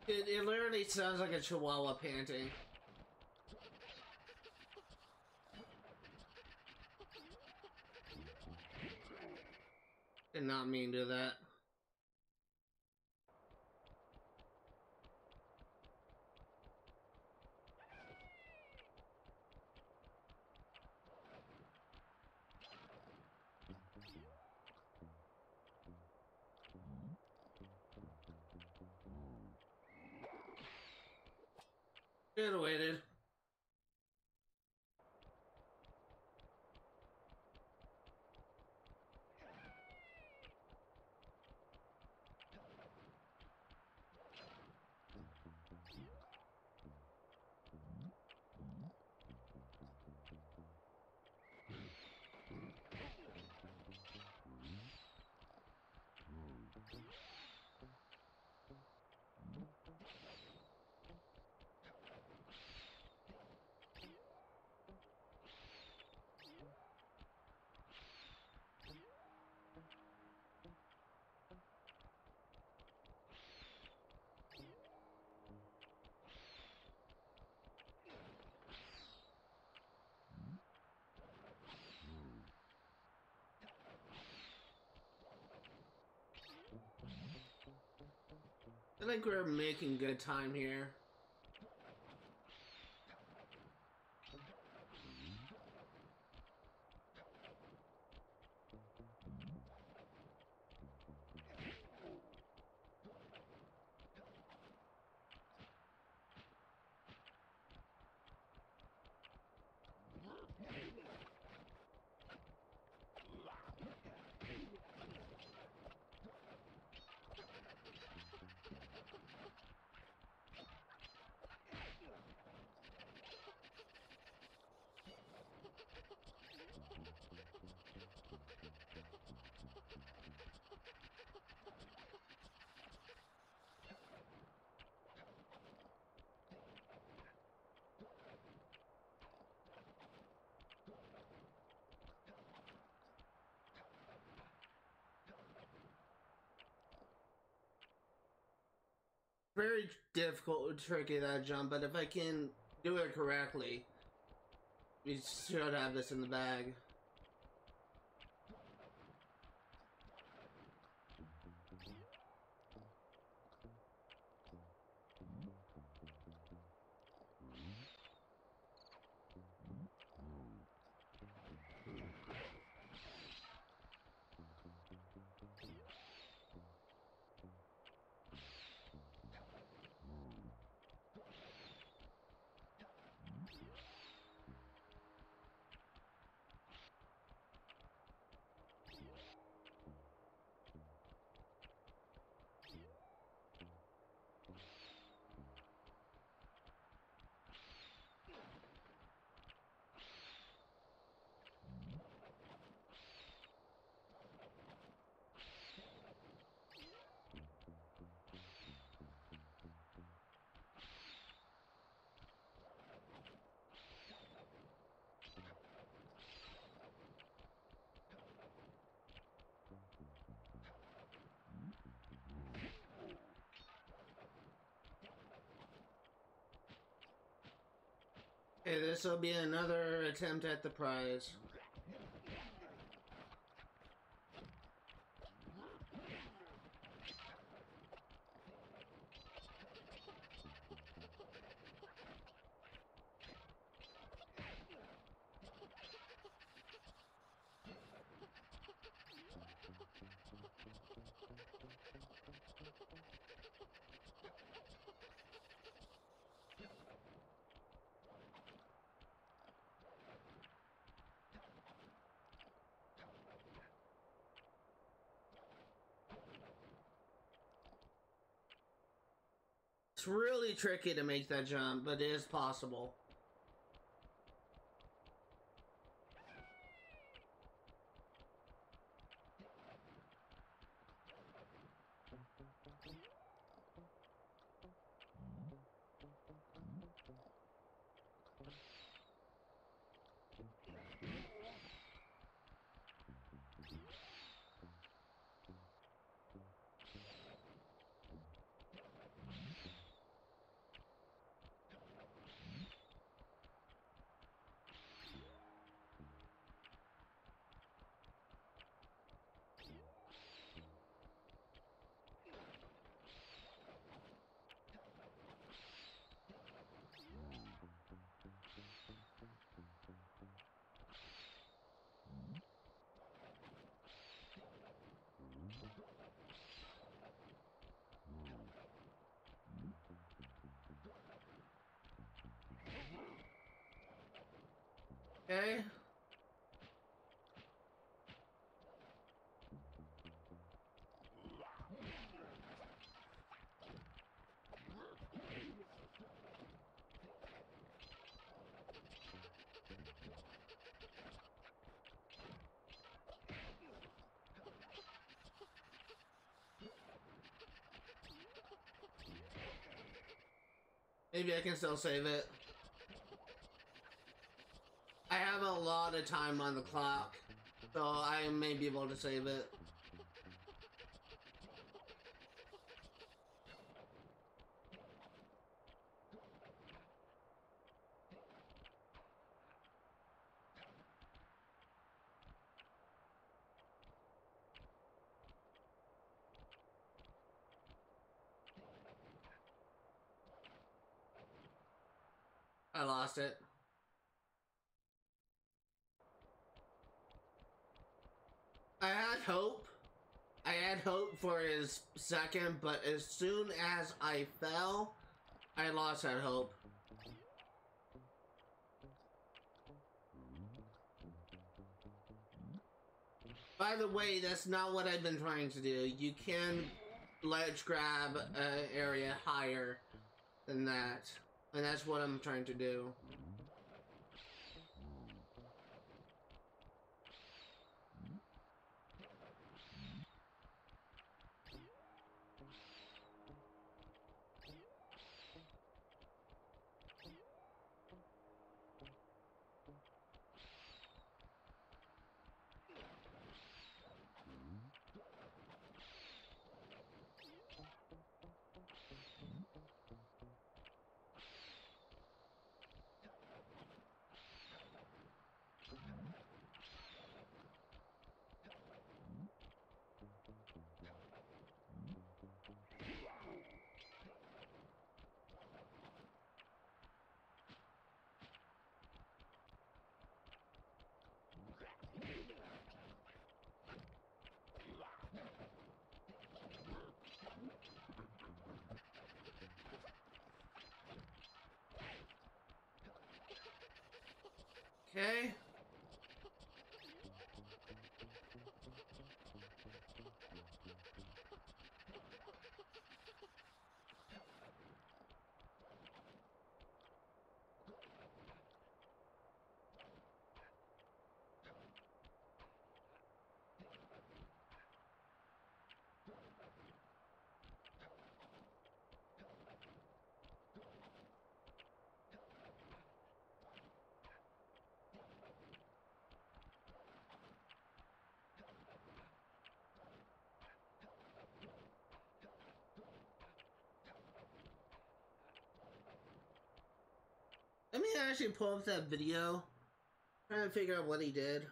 It literally sounds like a chihuahua panting. Did not mean to do that. Should have waited. I think we're making good time here. Very difficult, tricky, that jump, but if I can do it correctly, we should have this in the bag. Okay, this will be another attempt at the prize. It's really tricky to make that jump, but it is possible. Okay. Maybe I can still save it. I have a lot of time on the clock, so I may be able to save it. I lost it. I had hope. I had hope for his second, but as soon as I fell, I lost that hope. By the way, that's not what I've been trying to do. You can ledge grab an area higher than that. And that's what I'm trying to do. Okay. Let me actually pull up that video. Trying to figure out what he did.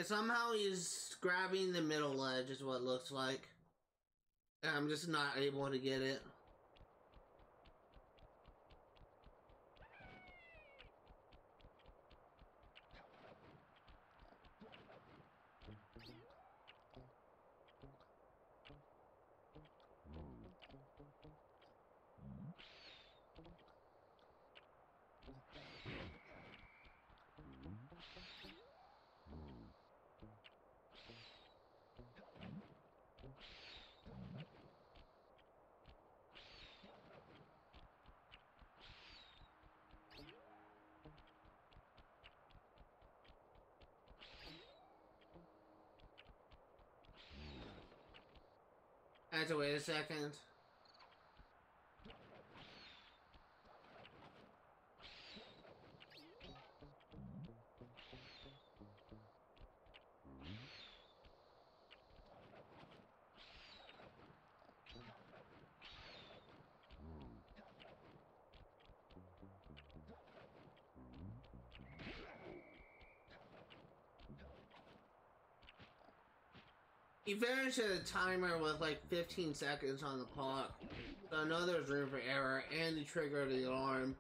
Yeah, somehow he's grabbing the middle ledge is what it looks like. And I'm just not able to get it. I had to wait a second. He finished at a timer with like 15 seconds on the clock. So I know there's room for error, and he triggered the alarm.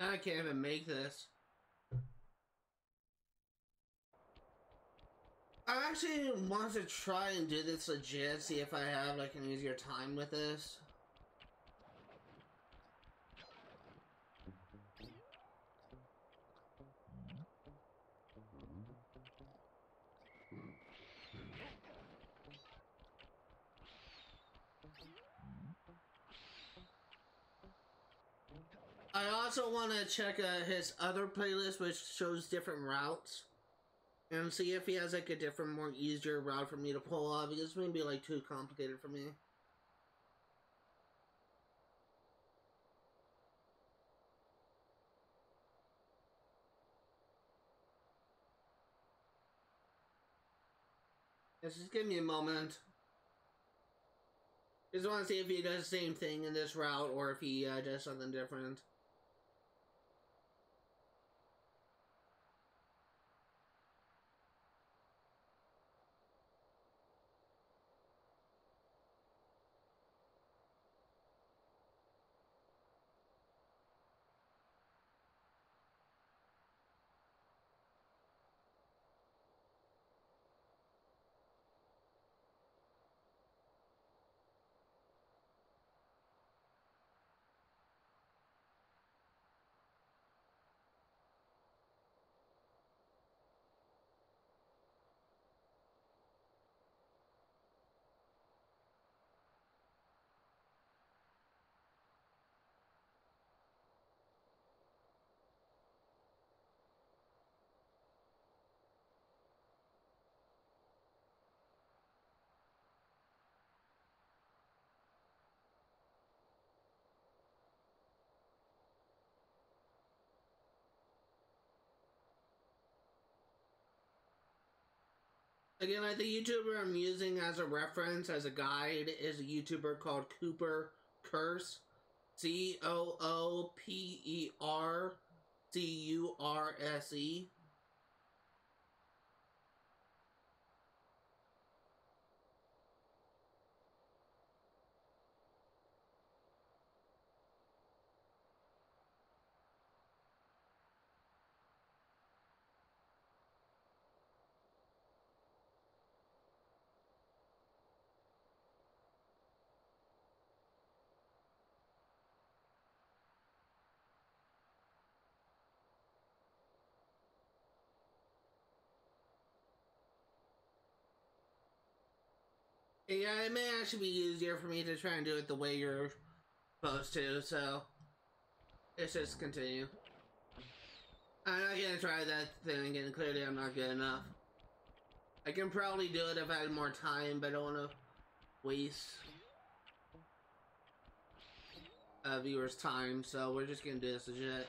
I can't even make this. I actually want to try and do this legit, see if I have like an easier time with this. I also want to check his other playlist, which shows different routes, and see if he has like a different, more easier route for me to pull off, because it's maybe like too complicated for me. Just give me a moment. Just want to see if he does the same thing in this route, or if he does something different. Again, like the YouTuber I'm using as a reference, as a guide, is a YouTuber called Cooper Curse. COOPERCURSE. Yeah, it may actually be easier for me to try and do it the way you're supposed to, so let's just continue. I'm not gonna try that thing again. Clearly, I'm not good enough. I can probably do it if I had more time, but I don't want to waste viewers' time, so we're just gonna do this legit.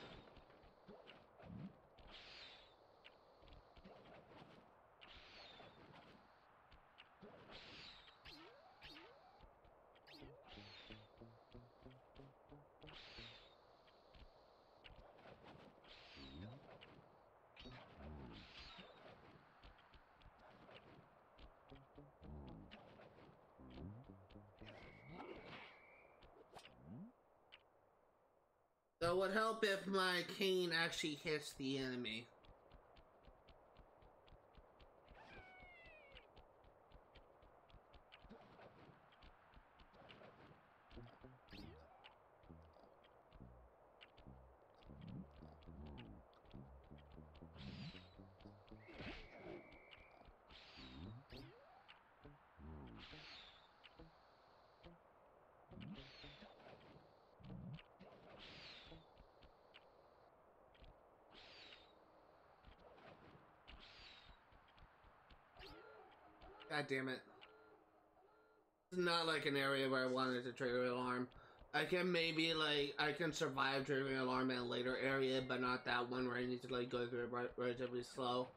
So it would help if my cane actually hits the enemy. God damn it. It's not like an area where I wanted to trigger an alarm. I can maybe, like, I can survive triggering an alarm in a later area, but not that one where I need to, like, go through it relatively slow.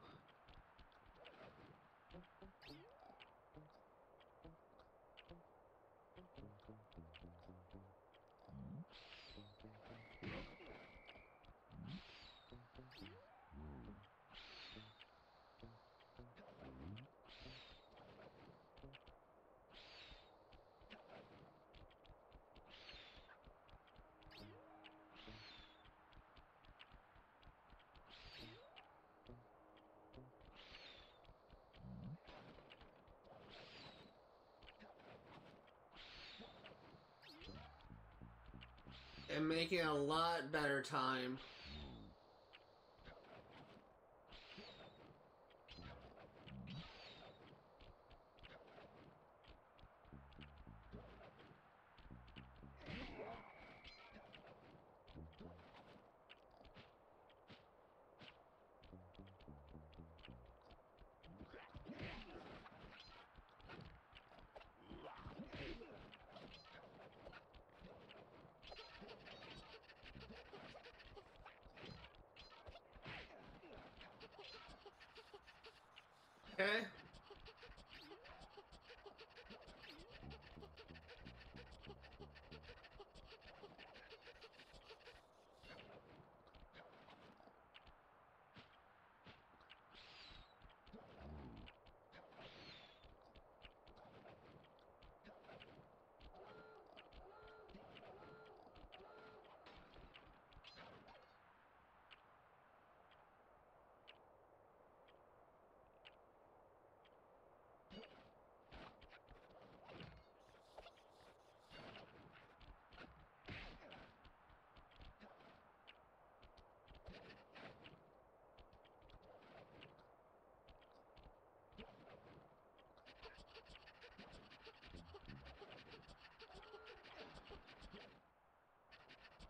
and making a lot better time. Okay.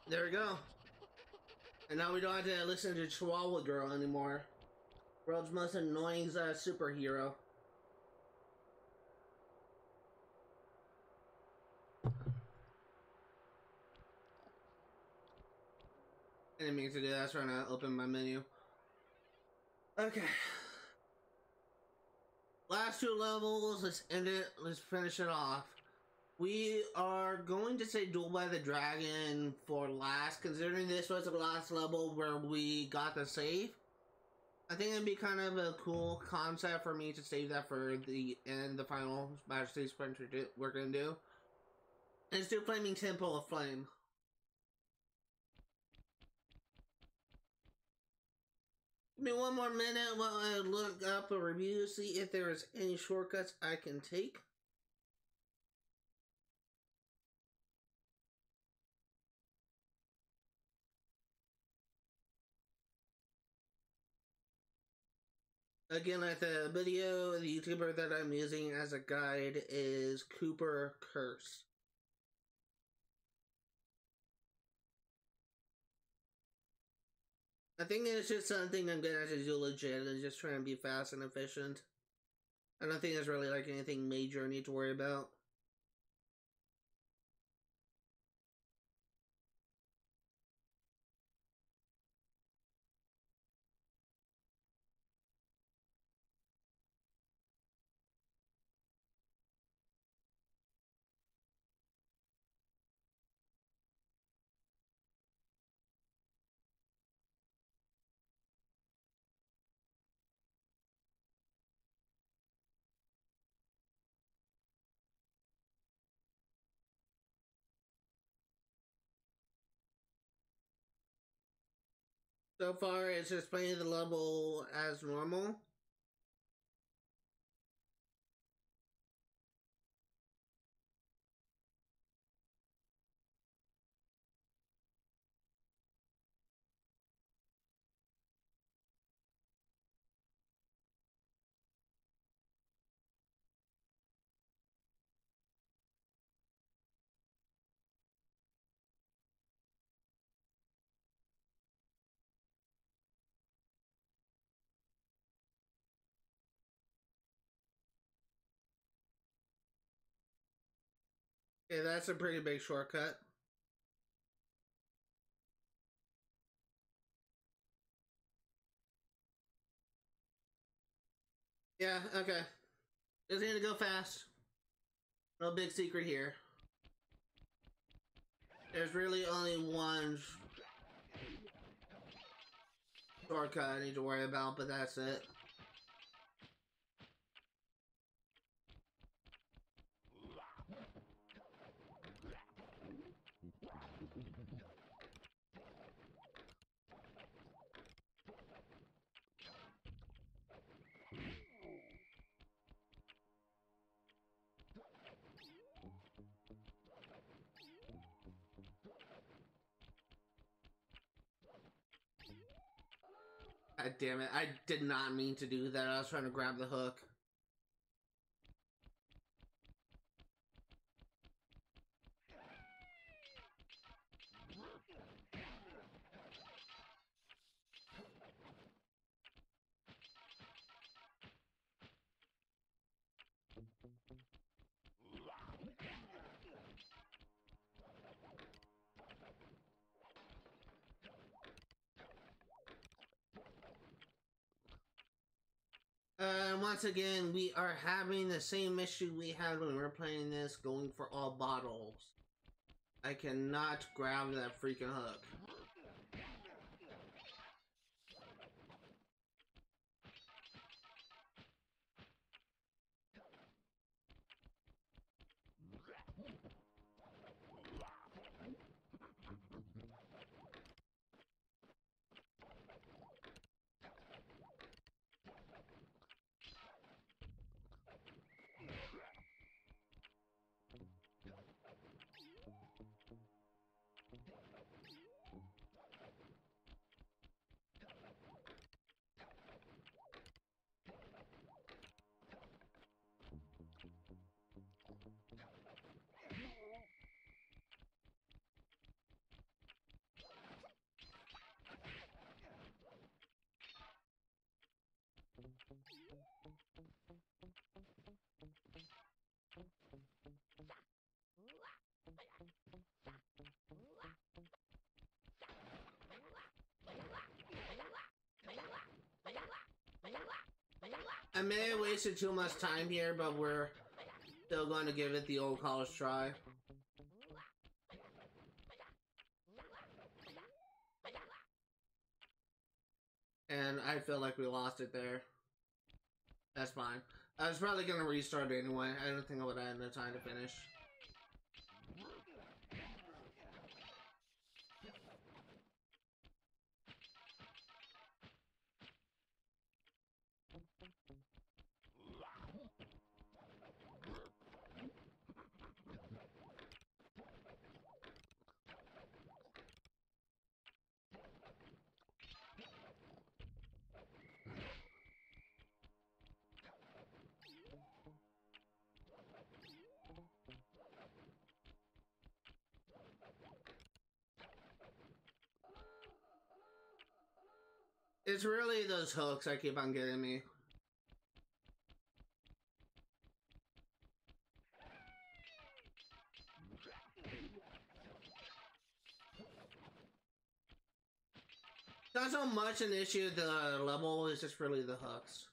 There we go. And now we don't have to listen to Chihuahua Girl anymore. World's most annoying superhero. I didn't mean to do that. I was trying to open my menu. Okay. Last two levels. Let's end it. Let's finish it off. We are going to say Duel by the Dragon for last, considering this was the last level where we got the save. I think it'd be kind of a cool concept for me to save that for the end, the final Majesty Sprinter we're going to do. Let's do Flaming Temple of Flame. Give me one more minute while I look up a review, see if there is any shortcuts I can take. Again, like the video, the YouTuber that I'm using as a guide is Cooper Curse. I think it's just something I'm gonna have to do legit and just try and be fast and efficient. I don't think there's really like anything major I need to worry about. So far, it's just playing the level as normal. Okay, that's a pretty big shortcut. Yeah, okay. Just need to go fast. No big secret here. There's really only one shortcut I need to worry about, but that's it. God damn it, I did not mean to do that. I was trying to grab the hook. Once again, we are having the same issue we had when we were playing this, going for all bottles. I cannot grab that freaking hook. I may have wasted too much time here, but we're still going to give it the old college try. And I feel like we lost it there. That's fine. I was probably going to restart anyway. I don't think I would have had enough time to finish. It's really those hooks that keep on getting me. Not so much an issue with the level, it's just really the hooks.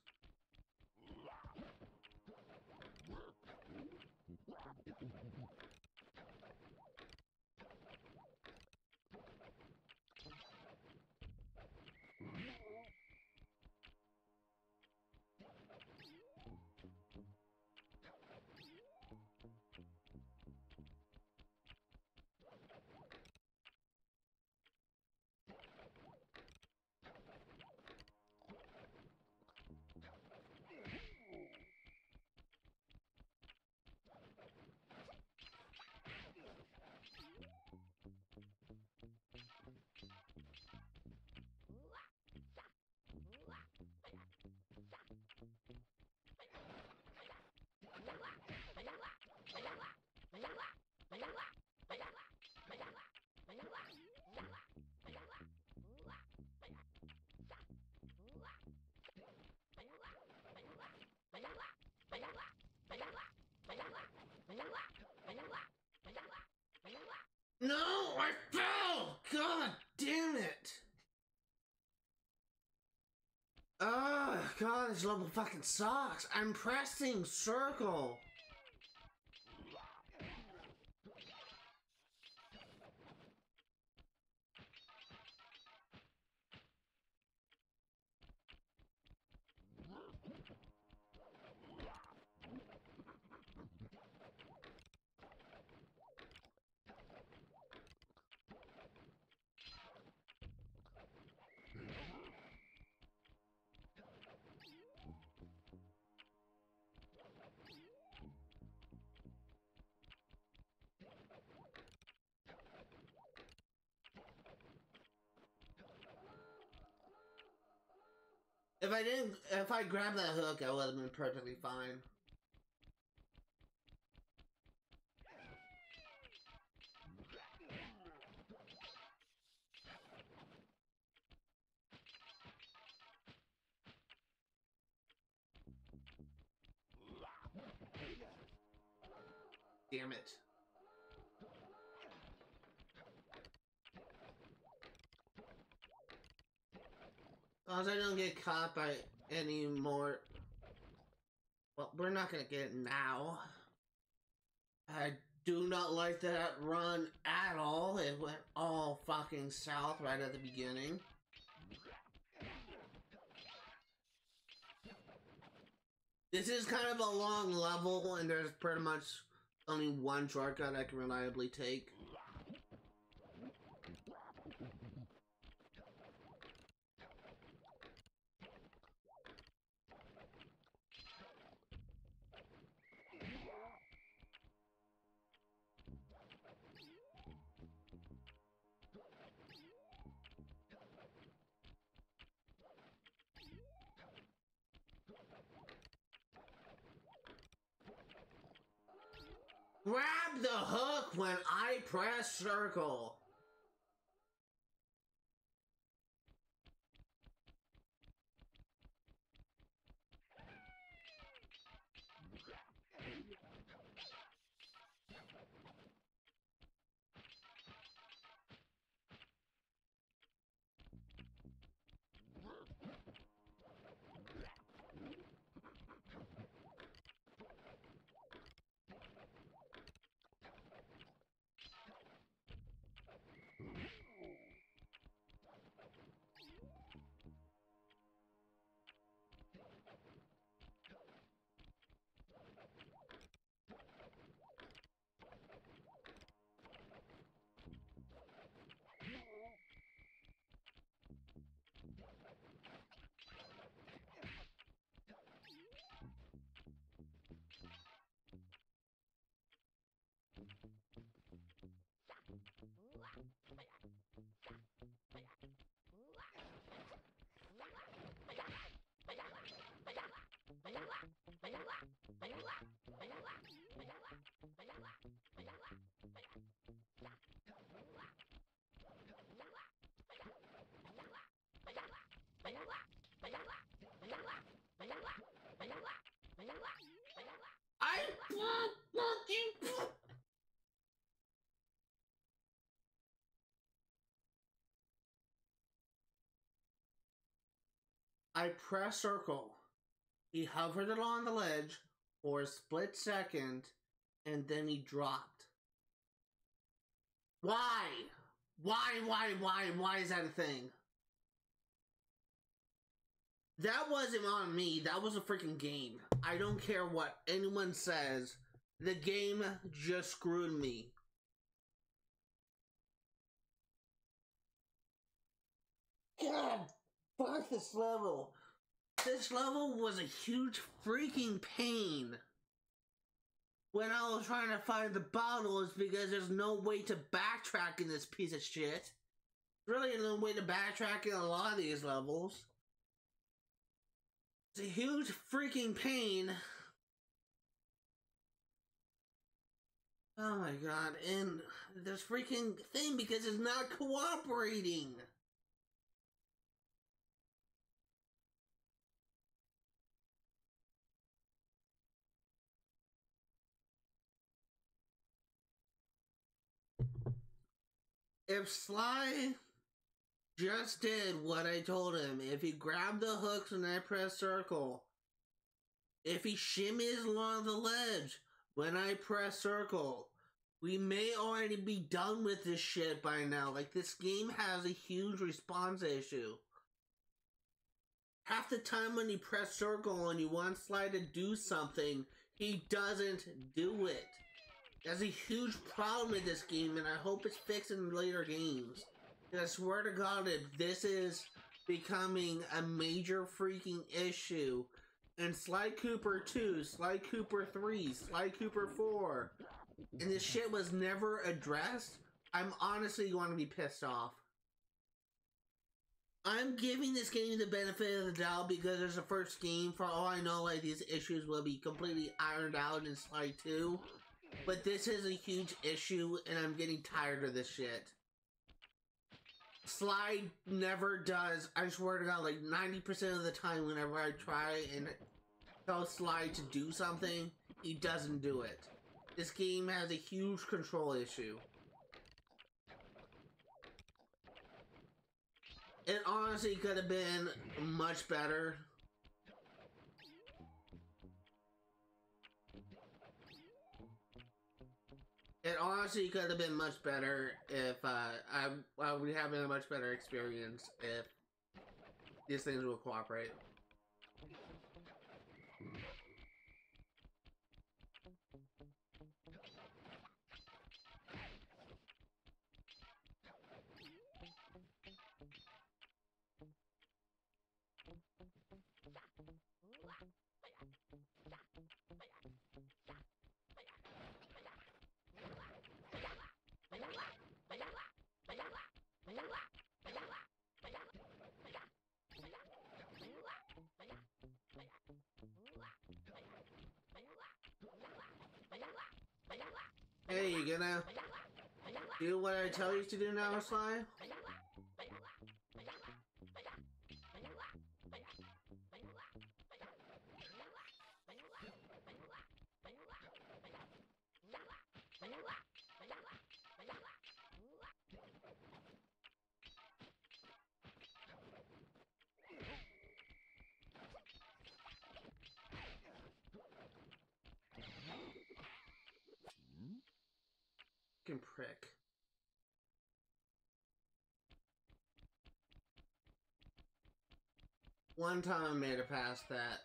No, I fell! God damn it! Oh, God, this level fucking sucks. I'm pressing circle. If I grabbed that hook, I would have been perfectly fine. Damn it. As long as I don't get caught by any more... Well, we're not gonna get it now. I do not like that run at all. It went all fucking south right at the beginning. This is kind of a long level, and there's pretty much only one shortcut I can reliably take. Grab the hook when I press circle. I press circle. He hovered along the ledge for a split second, and then he dropped. Why? Why is that a thing? That wasn't on me. That was a freaking game. I don't care what anyone says. The game just screwed me. God, fuck this level. This level was a huge freaking pain. When I was trying to find the bottles because there's no way to backtrack in this piece of shit. Really no way to backtrack in a lot of these levels. It's a huge freaking pain. Oh my god, and this freaking thing because it's not cooperating. If Sly just did what I told him, if he grabbed the hooks when I press circle, if he shimmies along the ledge when I press circle, we may already be done with this shit by now. Like, this game has a huge response issue. Half the time when you press circle and you want Sly to do something, he doesn't do it. There's a huge problem in this game, and I hope it's fixed in later games. And I swear to God, if this is becoming a major freaking issue, and Sly Cooper 2, Sly Cooper 3, Sly Cooper 4, and this shit was never addressed, I'm honestly going to be pissed off. I'm giving this game the benefit of the doubt because it's the first game. For all I know, like, these issues will be completely ironed out in Slide 2. But this is a huge issue, and I'm getting tired of this shit. Slide never does, I swear to God, like 90% of the time whenever I try and tell Slide to do something, he doesn't do it. This game has a huge control issue. It honestly could have been much better. It honestly could have been much better if we having a much better experience if these things will cooperate. Hey, you gonna do what I tell you to do now, Sly? Fucking prick. One time I made it past that.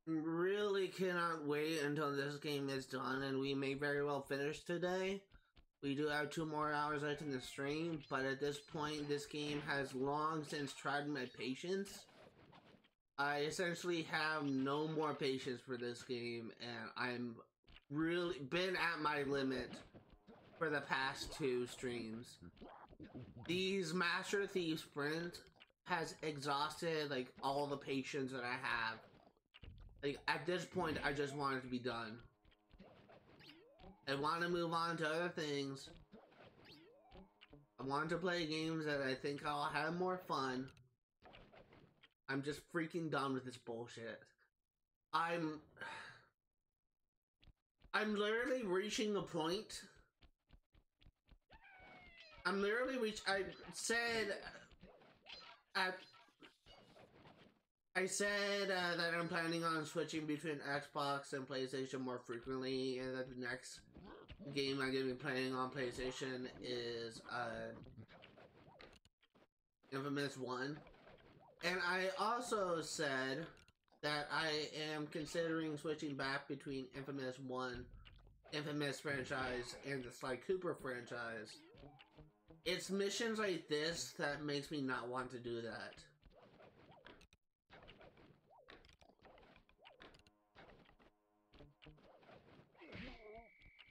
Really cannot wait until this game is done, and we may very well finish today. We do have 2 more hours left in the stream, but at this point, this game has long since tried my patience. I essentially have no more patience for this game, and I'm really been at my limit for the past 2 streams. These Master Thief sprints has exhausted, like, all the patience that I have. Like, at this point, I just want it to be done. I want to move on to other things. I want to play games that I think I'll have more fun. I'm just freaking done with this bullshit. I'm literally reaching a point. I said that I'm planning on switching between Xbox and PlayStation more frequently, and that the next game I'm going to be playing on PlayStation is Infamous 1. And I also said that I am considering switching back between Infamous 1, Infamous franchise, and the Sly Cooper franchise. It's missions like this that makes me not want to do that.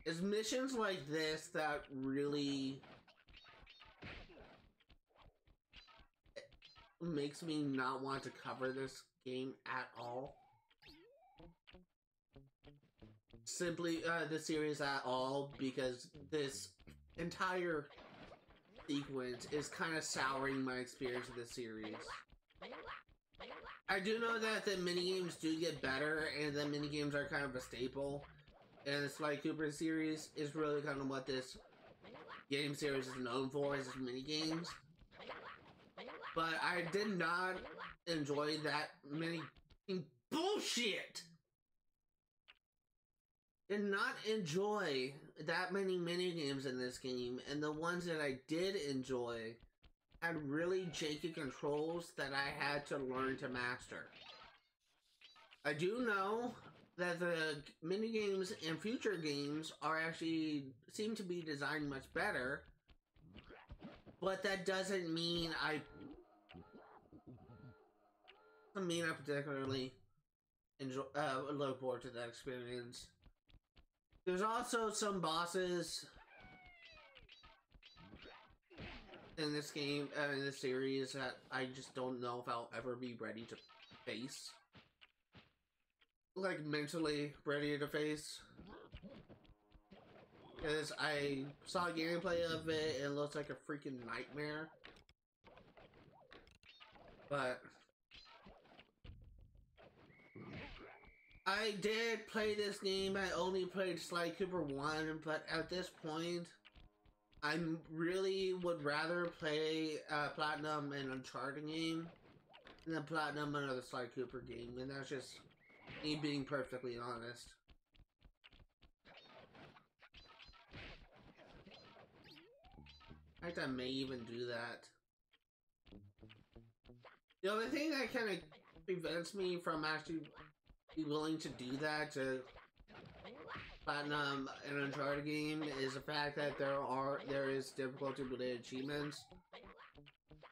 It's missions like this that really makes me not want to cover this game at all. simply the series at all, because this entire sequence is kind of souring my experience of the series. I do know that the minigames do get better, and the minigames are kind of a staple. And the Sly Cooper series is really kind of what this game series is known for, is minigames. But I did not enjoy that many bullshit! Did not enjoy that many minigames in this game, and the ones that I did enjoy had really janky controls that I had to learn to master. I do know that the minigames in future games are actually seem to be designed much better, but that doesn't mean I particularly enjoy look forward to that experience. There's also some bosses in this game, in this series, that I just don't know if I'll ever be ready to face. Like, mentally ready to face. Because I saw gameplay of it, and it looks like a freaking nightmare. But I did play this game. I only played Sly Cooper 1, but at this point, I really would rather play Platinum and Uncharted game than Platinum and another Sly Cooper game, and that's just me being perfectly honest. In fact, I may even do that. The only thing that kind of prevents me from actually be willing to do that to Platinum and Uncharted game is the fact that there is difficulty related achievements,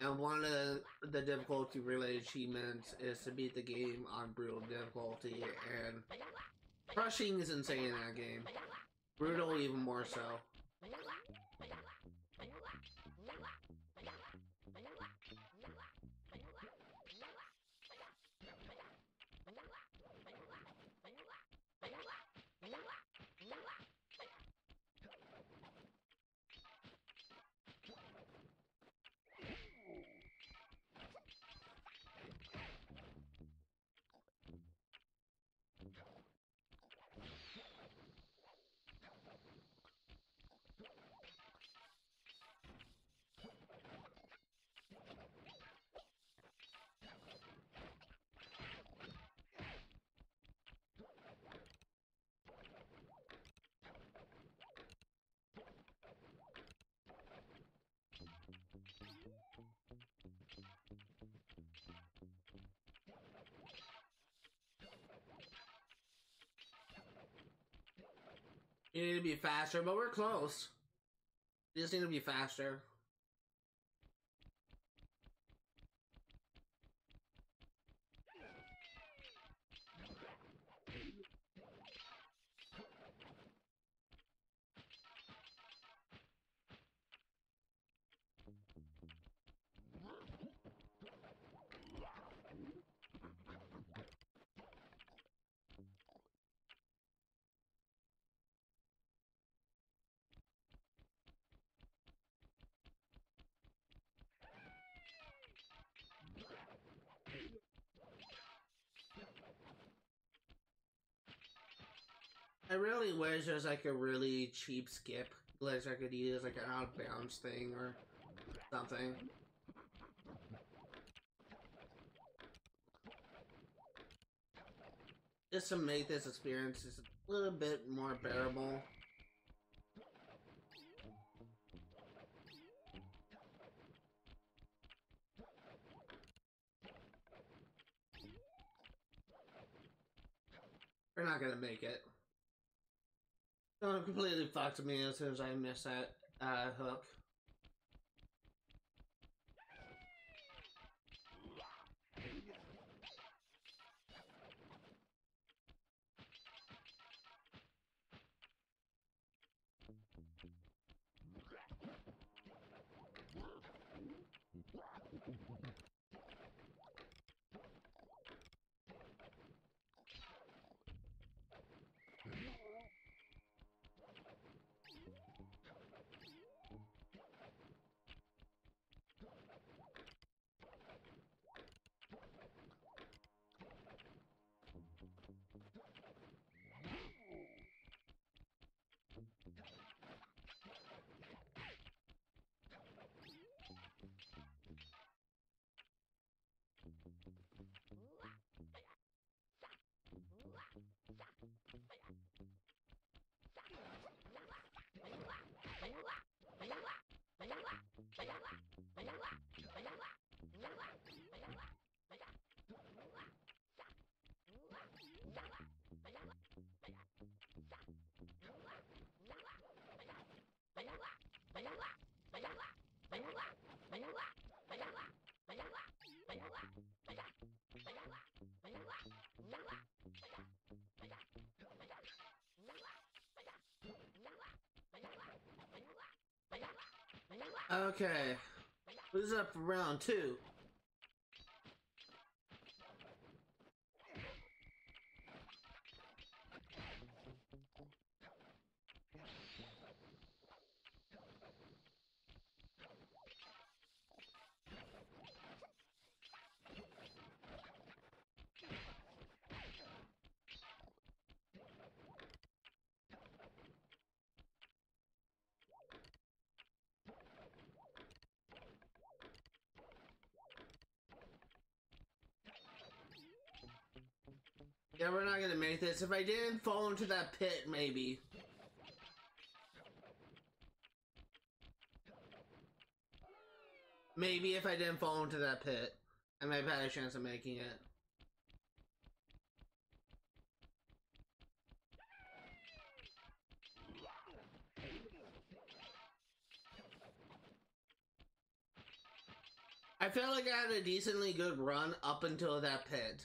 and one of the difficulty related achievements is to beat the game on brutal difficulty, and crushing is insane in that game. Brutal even more so. You need to be faster, but we're close. You just need to be faster. I really wish there's like a really cheap skip glitch I could use, like an out of bounds thing or something. Just to make this experience just a little bit more bearable. We're not gonna make it. It completely fucked me as soon as I missed that hook. Okay. Who's up for round 2? Yeah, we're not gonna make this. If I didn't fall into that pit, maybe. Maybe if I didn't fall into that pit, I might have had a chance of making it. I felt like I had a decently good run up until that pit.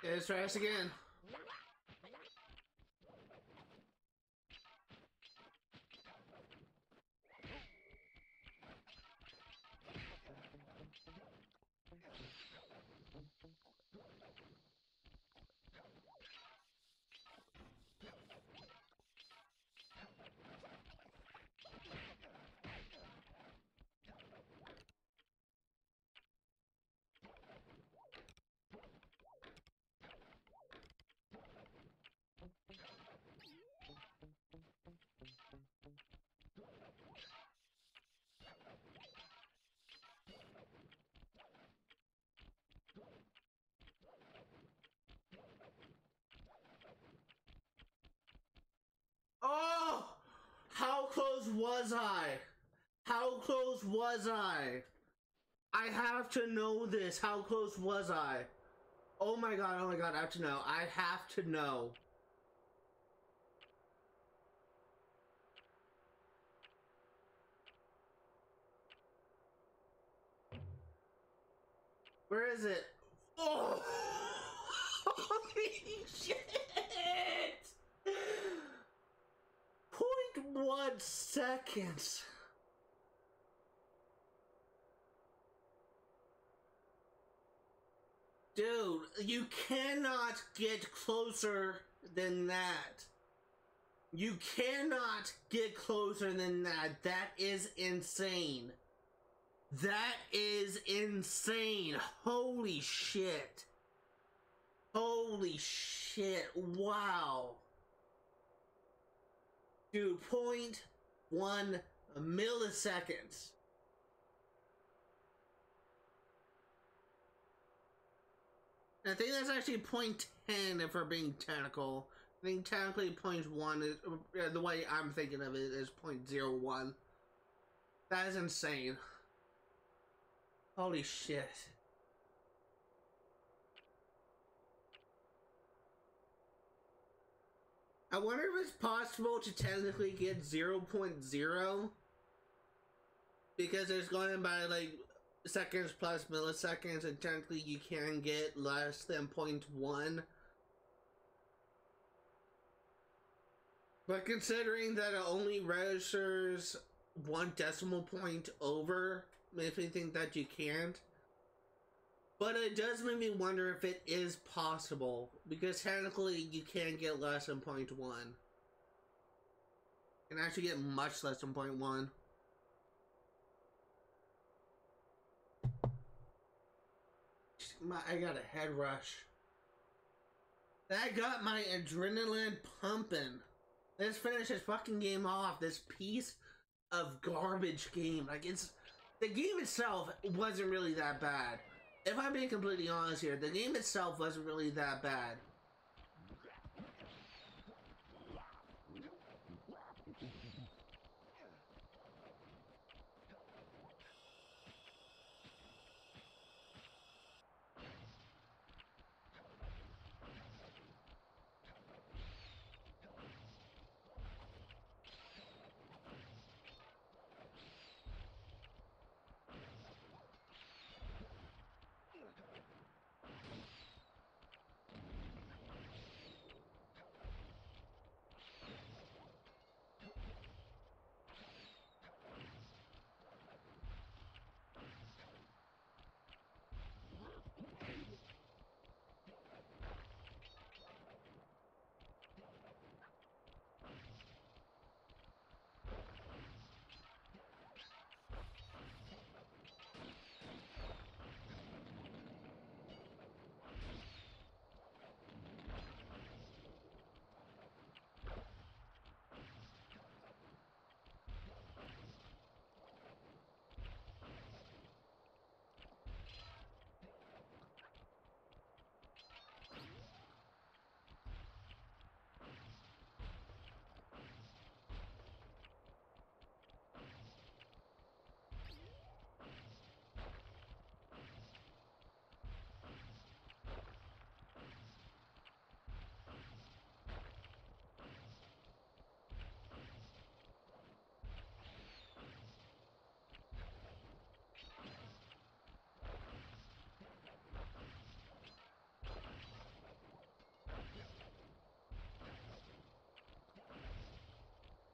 Okay, let's try this again. Oh! How close was I? How close was I? I have to know this. How close was I? Oh my god, I have to know. I have to know. Where is it? Oh! Holy shit! 0.1 seconds. Dude, you cannot get closer than that. You cannot get closer than that. That is insane. That is insane. Holy shit. Holy shit. Wow. Dude, 0.1 milliseconds. I think that's actually 0.10 if we're being technical. I think technically 0.1 is, the way I'm thinking of it is 0.01. That is insane. Holy shit. I wonder if it's possible to technically get 0.0 because it's going by like seconds plus milliseconds, and technically you can get less than 0.1. But considering that it only registers 1 decimal point over, makes me think that you can't. But it does make me wonder if it is possible, because technically you can't get less than 0.1. You can actually get much less than 0.1. I got a head rush. That got my adrenaline pumping. Let's finish this fucking game off. This piece of garbage game. Like, it's... The game itself wasn't really that bad. If I'm being completely honest here, the game itself wasn't really that bad.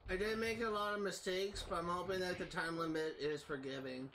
I did make a lot of mistakes, but I'm hoping that the time limit is forgiving.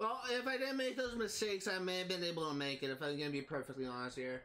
Well, if I didn't make those mistakes, I may have been able to make it, if I'm gonna be perfectly honest here.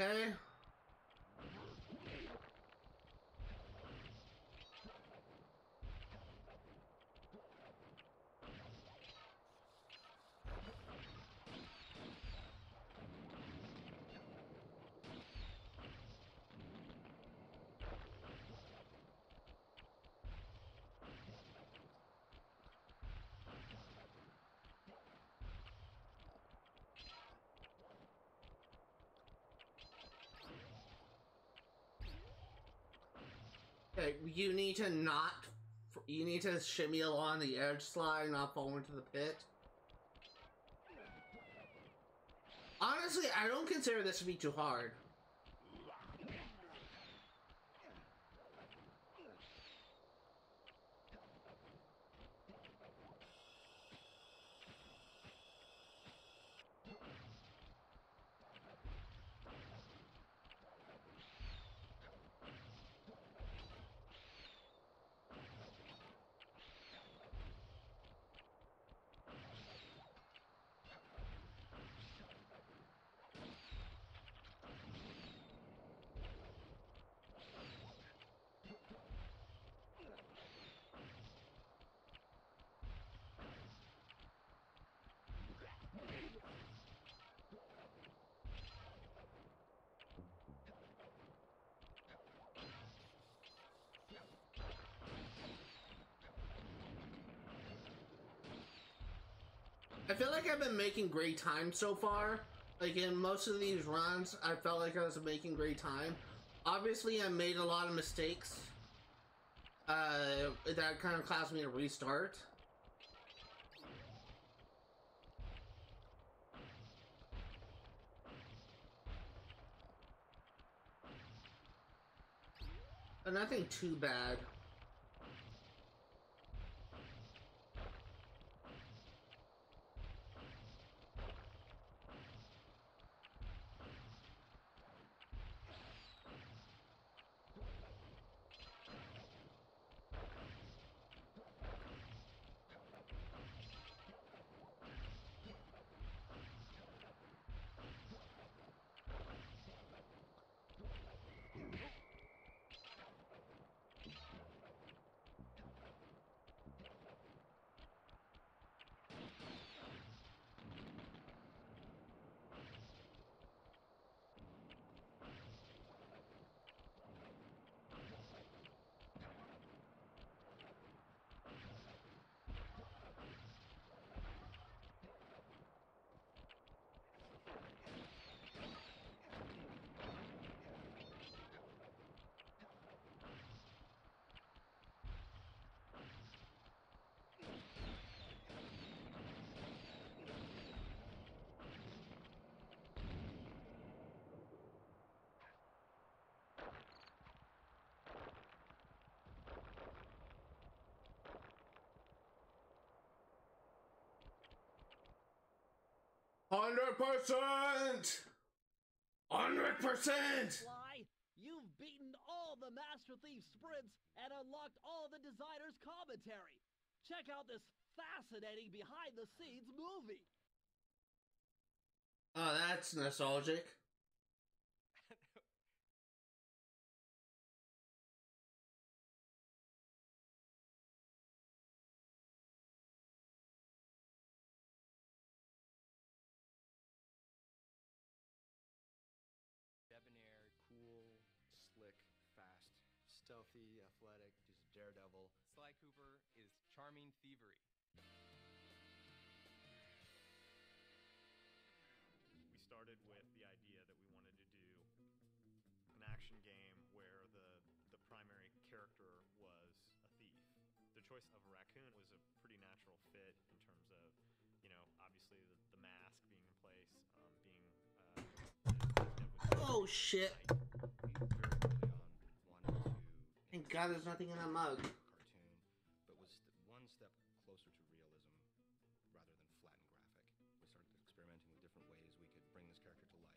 Okay. Okay, you need to shimmy along the edge slide, not fall into the pit. Honestly, I don't consider this to be too hard. I feel like I've been making great time so far. Like in most of these runs, I felt like I was making great time. Obviously, I made a lot of mistakes. That kind of caused me to restart. But nothing too bad. $100%! 100%! Fly, you've beaten all the Master Thief sprints and unlocked all the designer's commentary. Check out this fascinating behind-the-scenes movie. Oh, that's nostalgic. Debonair, cool, slick, fast, stealthy, athletic, just a daredevil. Sly Cooper is charming thievery. We started with the idea that we wanted to do an action game where the primary character was a thief. The choice of a raccoon was a pretty natural fit in terms of, you know, obviously the mask being in place, Oh shit. We very early on wanted to Thank God there's nothing in that mug. cartoon, but was one step closer to realism rather than flat and graphic. We started experimenting with different ways we could bring this character to life,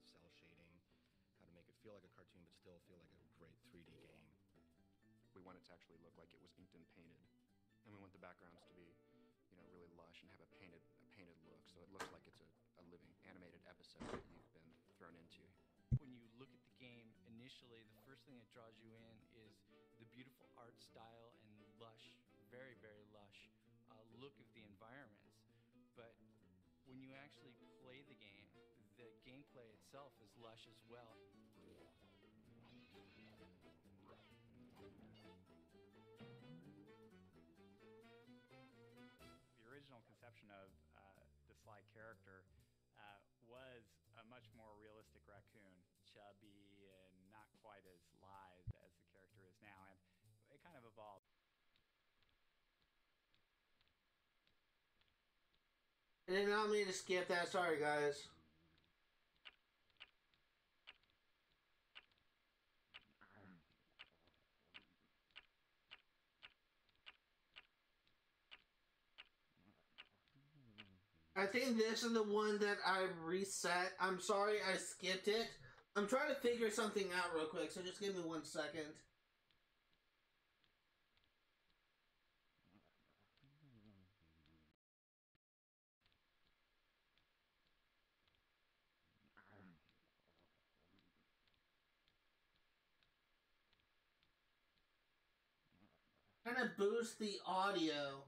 cell shading, how to make it feel like a cartoon but still feel like a great 3D game. We want it to actually look like it was inked and painted, and we want the backgrounds to be, you know, really lush and have a painted look, so it looks like it's a living animated episode that you've been thrown into. When you look at the game, initially, the first thing that draws you in is the beautiful art style and lush, very, very lush look of the environments. But when you actually play the gameplay itself is lush as well. The original conception of the Sly character was a much more realistic raccoon, chubby and not quite as lithe as the character is now, and it kind of evolved. I did not mean to skip that, sorry guys. I think this is the one that I reset. I'm sorry I skipped it. I'm trying to figure something out real quick, so just give me 1 second. Kind of boost the audio.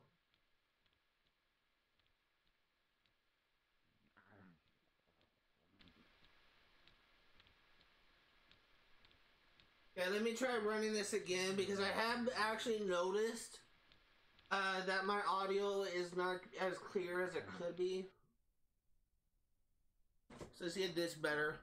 Okay, let me try running this again because I have actually noticed That my audio is not as clear as it could be. So let's get this better.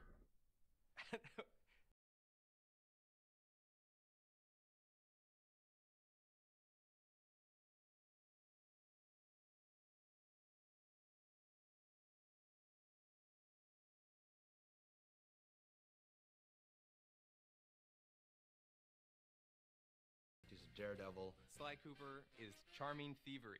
He's a daredevil. Sly Cooper is charming thievery.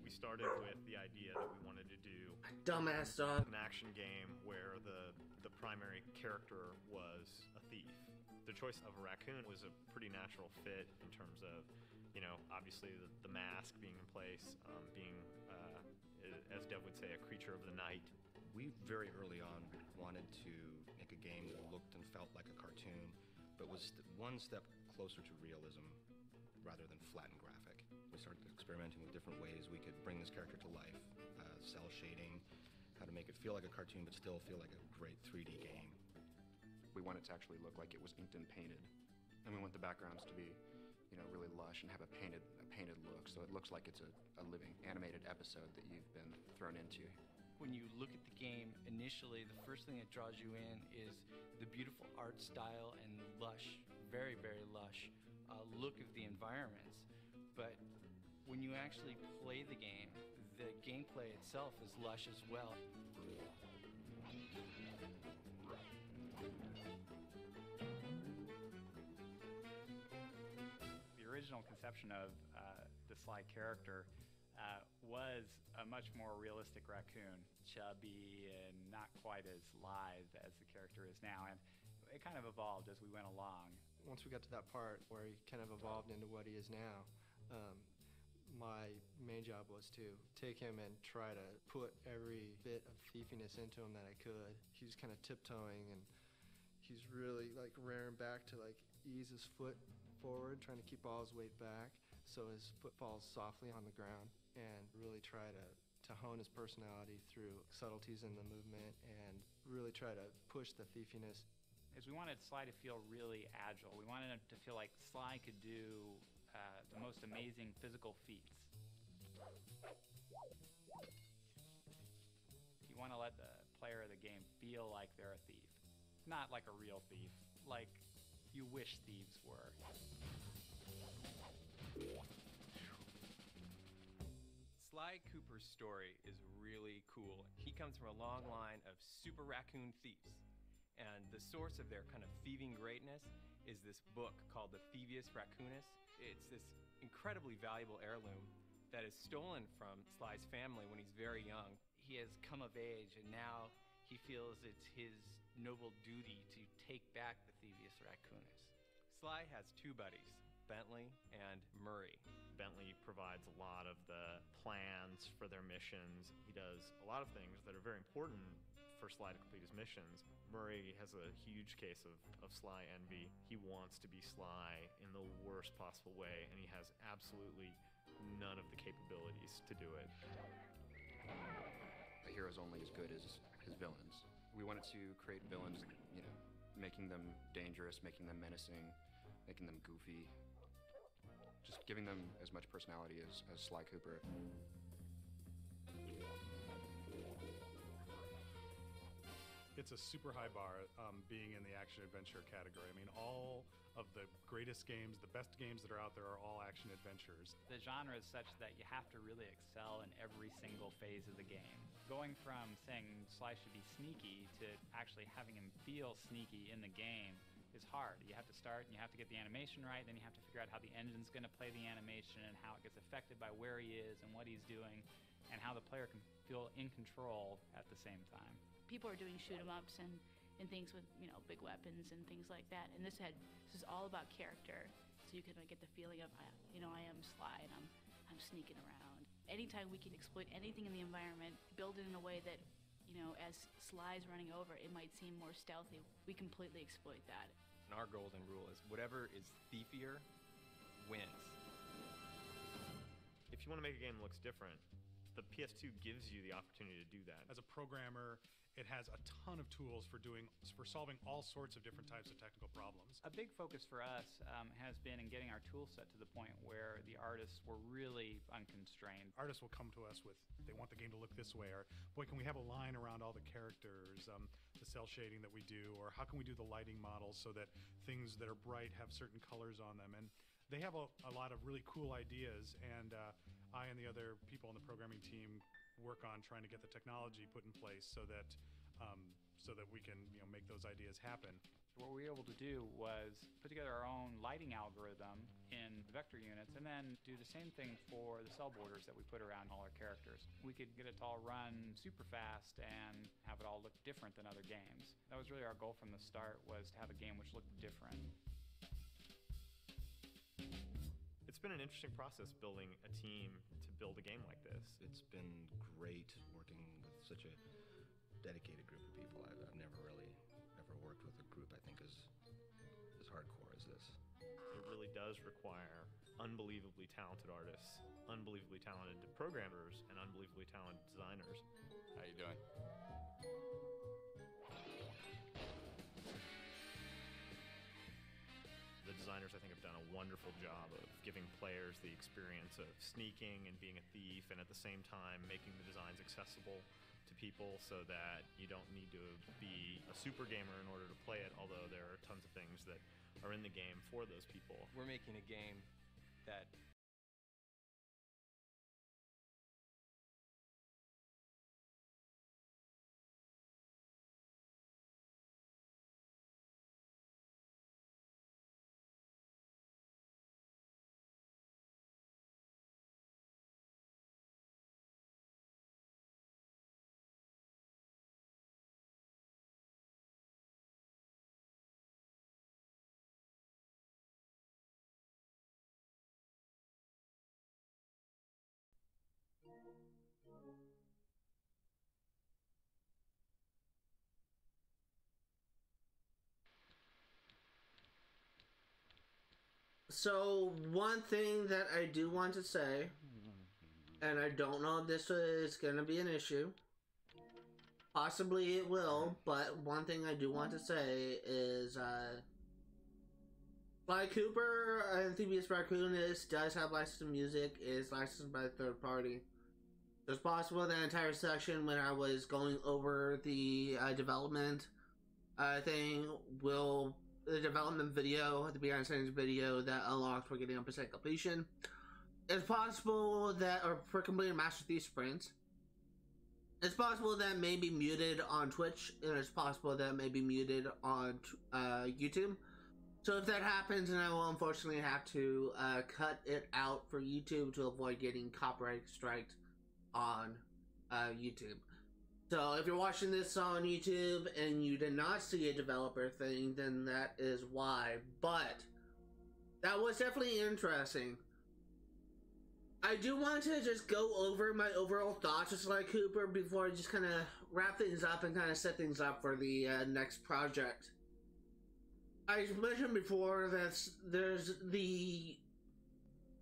We started with the idea that we wanted to do Dumbass dog. an action game where the primary character was a thief. The choice of a raccoon was a pretty natural fit in terms of, you know, obviously the mask being in place, being, as Dev would say, a creature of the night. We very early on wanted to make a game that looked and felt like a cartoon, but was one step closer to realism rather than flat and graphic. We started experimenting with different ways we could bring this character to life, cell shading, how to make it feel like a cartoon but still feel like a great 3D game. We want it to actually look like it was inked and painted, and we want the backgrounds to be, you know, really lush and have a painted look, so it looks like it's a living animated episode that you've been thrown into. When you look at the game, initially, the first thing that draws you in is the beautiful art style and lush, very, very lush look of the environments. But when you actually play the gameplay itself is lush as well. The original conception of the Sly character was a much more realistic raccoon, chubby and not quite as lithe as the character is now, and it kind of evolved as we went along. Once we got to that part where he kind of evolved into what he is now, my main job was to take him and try to put every bit of thiefiness into him that I could. He was kind of tiptoeing, and he's really like rearing back to like ease his foot forward, trying to keep all his weight back so his foot falls softly on the ground, and really try to hone his personality through subtleties in the movement and really try to push the thiefiness. As we wanted Sly to feel really agile, we wanted him to feel like Sly could do the most amazing physical feats. You want to let the player of the game feel like they're a thief. Not like a real thief, like you wish thieves were. Sly Cooper's story is really cool. He comes from a long line of super raccoon thieves. And the source of their kind of thieving greatness is this book called the Thievius Raccoonus. It's this incredibly valuable heirloom that is stolen from Sly's family when he's very young. He has come of age, and now he feels it's his noble duty to take back the Thievius Raccoonus. Sly has two buddies, Bentley and Murray. Bentley provides a lot of the plans for their missions. He does a lot of things that are very important for Sly to complete his missions. Murray has a huge case of Sly envy. He wants to be Sly in the worst possible way, and he has absolutely none of the capabilities to do it. A hero's only as good as his villains. We wanted to create villains, you know, making them dangerous, making them menacing, making them goofy, just giving them as much personality as Sly Cooper. It's a super high bar being in the action-adventure category. I mean, all of the greatest games, the best games that are out there are all action-adventures. The genre is such that you have to really excel in every single phase of the game. Going from saying Sly should be sneaky to actually having him feel sneaky in the game is hard. You have to start and you have to get the animation right, then you have to figure out how the engine's going to play the animation and how it gets affected by where he is and what he's doing, and how the player can feel in control at the same time. People are doing shoot-em-ups and things with, you know, big weapons and things like that. And this is all about character. So you can get the feeling of, you know, I am Sly and I'm sneaking around. Anytime we can exploit anything in the environment, build it in a way that, you know, as Sly's running over, it might seem more stealthy. We completely exploit that. And our golden rule is whatever is thiefier wins. If you want to make a game that looks different, the PS2 gives you the opportunity to do that. As a programmer, it has a ton of tools for solving all sorts of different types of technical problems. A big focus for us has been in getting our tool set to the point where the artists were really unconstrained. Artists will come to us with, they want the game to look this way, or boy, can we have a line around all the characters, the cell shading that we do, or how can we do the lighting models so that things that are bright have certain colors on them. And they have a lot of really cool ideas, and I and the other people on the programming team work on trying to get the technology put in place so that we can make those ideas happen. What we were able to do was put together our own lighting algorithm in the vector units and then do the same thing for the cell borders that we put around all our characters. We could get it to all run super fast and have it all look different than other games. That was really our goal from the start, was to have a game which looked different. It's been an interesting process building a team to build a game like this. It's been great working with such a dedicated group of people. I've never worked with a group I think as hardcore as this. It really does require unbelievably talented artists, unbelievably talented programmers, and unbelievably talented designers. How you doing? The designers, I think, have done a wonderful job of giving players the experience of sneaking and being a thief, and at the same time making the designs accessible to people so that you don't need to be a super gamer in order to play it, although there are tons of things that are in the game for those people. We're making a game that So, one thing that I do want to say, and I don't know if this is going to be an issue, possibly it will, but one thing I do want to say is, Sly Cooper and Thievius Raccoonus does have licensed music, is licensed by a third party. It's possible that entire section when I was going over the development thing the development video, the behind the scenes video that unlocked for getting 100% completion. It's possible that, or for completing Master Thief sprints, it's possible that may be muted on Twitch, and it's possible that may be muted on YouTube. So if that happens, then I will unfortunately have to cut it out for YouTube to avoid getting copyright striked on YouTube. So if you're watching this on YouTube and you did not see a developer thing, then that is why. But that was definitely interesting. I do want to just go over my overall thoughts with Sly Cooper before I just kind of wrap things up and kind of set things up for the next project. I mentioned before that there's the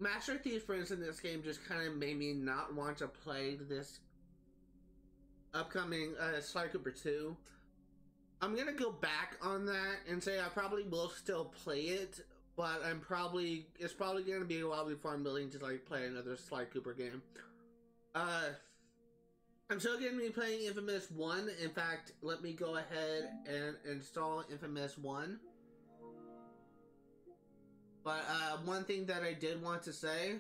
Master Thief sprints in this game just kind of made me not want to play this upcoming Sly Cooper 2. I'm gonna go back on that and say I probably will still play it, but it's probably gonna be a while before I'm willing to like play another Sly Cooper game. I'm still gonna be playing Infamous 1. In fact, let me go ahead and install Infamous 1. But one thing that I did want to say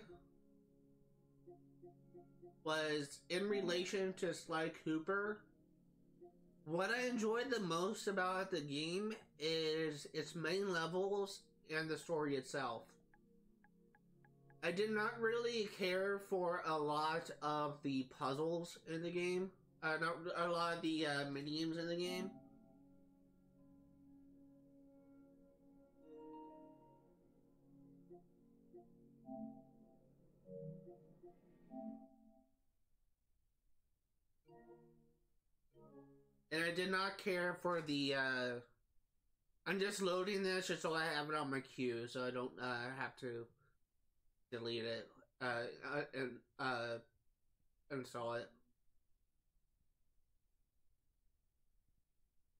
was in relation to Sly Cooper, what I enjoyed the most about the game is its main levels and the story itself. I did not really care for a lot of the puzzles in the game, not a lot of the mini-games in the game. And I did not care for the, I'm just loading this just so I have it on my queue so I don't have to delete it. install it.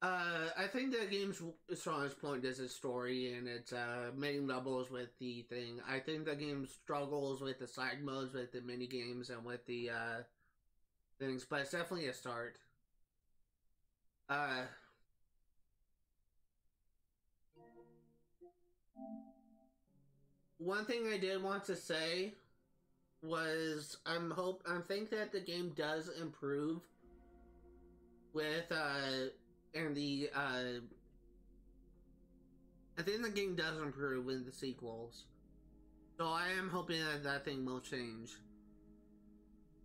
I think the game's strongest point is its story and its main levels with the thing. I think the game struggles with the side modes, with the mini games, and with the things, but it's definitely a start. One thing I did want to say was I think that the game does improve with and the I think the game does improve in the sequels, so I am hoping that that thing will change.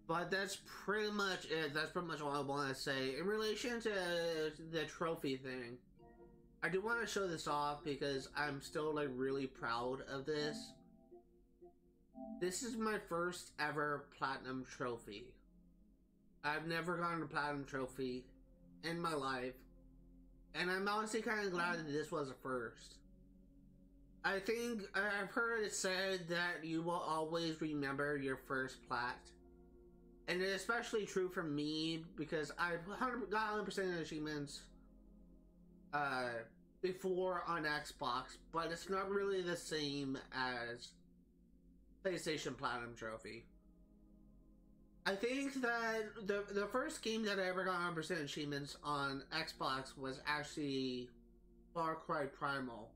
But that's pretty much it. That's pretty much all I want to say in relation to the trophy thing. I do want to show this off because I'm still like really proud of this. This is my first ever platinum trophy. I've never gotten a platinum trophy in my life, and I'm honestly kind of glad that this was a first. I think I've heard it said that you will always remember your first plat, and it's especially true for me because I've got 100% of the achievements before on Xbox, but it's not really the same as PlayStation Platinum Trophy. I think that the first game that I ever got 100% achievements on Xbox was actually Far Cry Primal.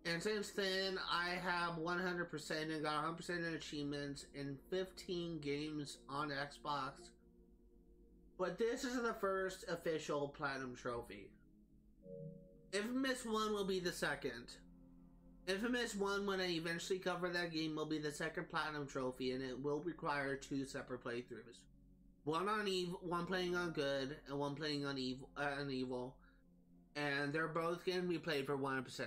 And since then, I have 100% and got 100% of achievements in 15 games on Xbox. But this is the first official Platinum Trophy. Infamous 1 will be the second. Infamous 1, when I eventually cover that game, will be the second Platinum Trophy, and it will require 2 separate playthroughs. One on Evil, one playing on Good, and one playing on Evil. And they're both going to be played for 100%.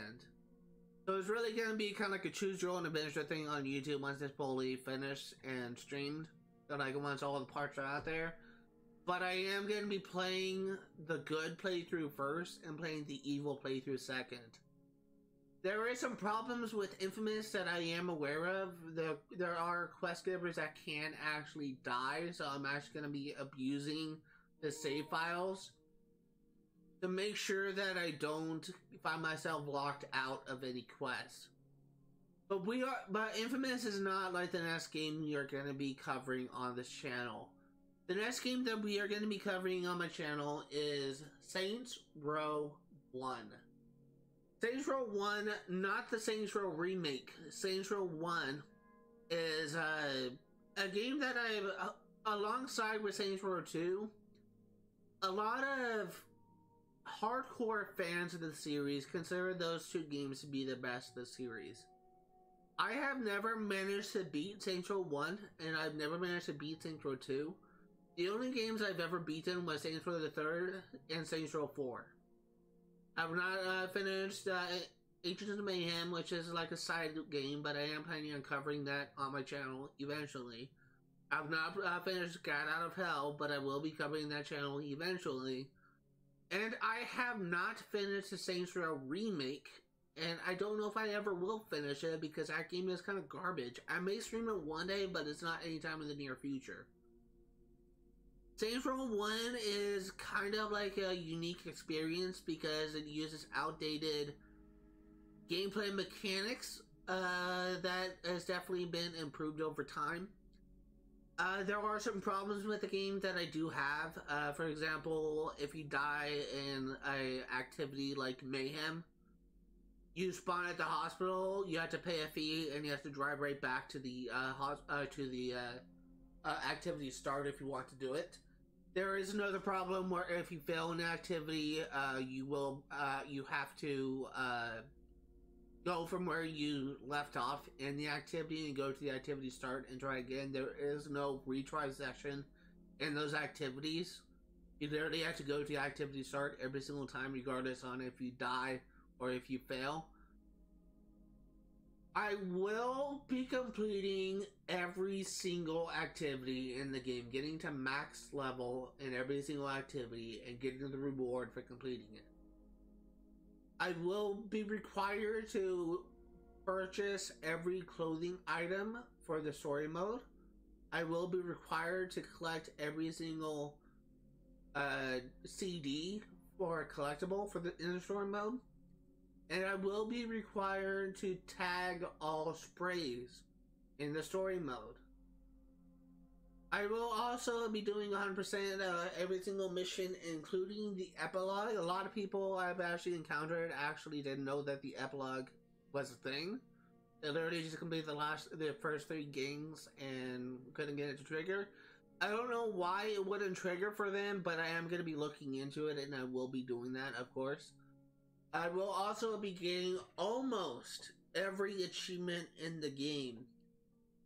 So it's really going to be kind of like a choose your own adventure thing on YouTube once it's fully finished and streamed. So like once all the parts are out there. But I am going to be playing the Good playthrough first and playing the Evil playthrough second. There is some problems with Infamous that I am aware of. There are quest givers that can actually die, so I'm actually going to be abusing the save files to make sure that I don't find myself locked out of any quests. But Infamous is not like the next game we are going to be covering on this channel. The next game that we are going to be covering on my channel is Saints Row 1. Saints Row 1, not the Saints Row remake. Saints Row 1 is a game that I've, alongside with Saints Row 2, a lot of hardcore fans of the series consider those two games to be the best of the series. I have never managed to beat Saints Row 1, and I've never managed to beat Saints Row 2. The only games I've ever beaten was Saints Row the 3rd and Saints Row 4. I've not finished Agents of Mayhem, which is like a side game, but I am planning on covering that on my channel eventually. I've not finished Gat Out of Hell, but I will be covering that channel eventually. And I have not finished the Saints Row remake, and I don't know if I ever will finish it because that game is kind of garbage. I may stream it one day, but it's not anytime in the near future. Saints Row 1 is kind of like a unique experience because it uses outdated gameplay mechanics that has definitely been improved over time. There are some problems with the game that I do have. For example, if you die in an activity like Mayhem, you spawn at the hospital, you have to pay a fee, and you have to drive right back to the activity start if you want to do it. There is another problem where if you fail an activity, you have to go from where you left off in the activity and go to the activity start and try again. There is no retry session in those activities. You literally have to go to the activity start every single time, regardless on if you die or if you fail. I will be completing every single activity in the game, getting to max level in every single activity and getting the reward for completing it. I will be required to purchase every clothing item for the story mode. I will be required to collect every single CD for a collectible for in the story mode. And I will be required to tag all sprays in the story mode. I will also be doing 100% every single mission, including the epilogue. A lot of people I've actually encountered actually didn't know that the epilogue was a thing. They literally just completed the first 3 games and couldn't get it to trigger. I don't know why it wouldn't trigger for them, but I am going to be looking into it, and I will be doing that, of course. I will also be getting almost every achievement in the game.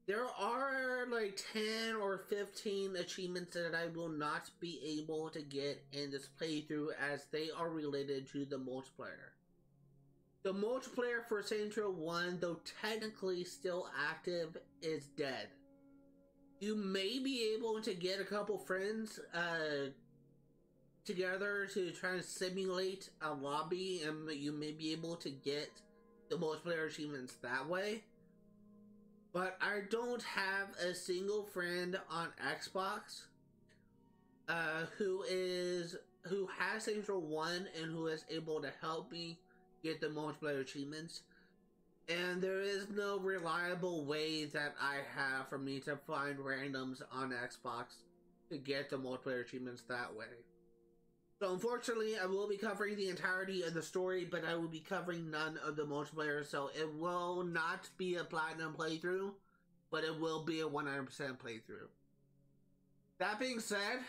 There are like 10 or 15 achievements that I will not be able to get in this playthrough as they are related to the multiplayer. The multiplayer for Saints Row 1, though technically still active, is dead. You may be able to get a couple friends together to try and simulate a lobby, and you may be able to get the multiplayer achievements that way. But I don't have a single friend on Xbox who has Saints Row 1 and who is able to help me get the multiplayer achievements. And there is no reliable way that I have for me to find randoms on Xbox to get the multiplayer achievements that way. So unfortunately, I will be covering the entirety of the story, but I will be covering none of the multiplayer, so it will not be a platinum playthrough, but it will be a 100% playthrough. That being said,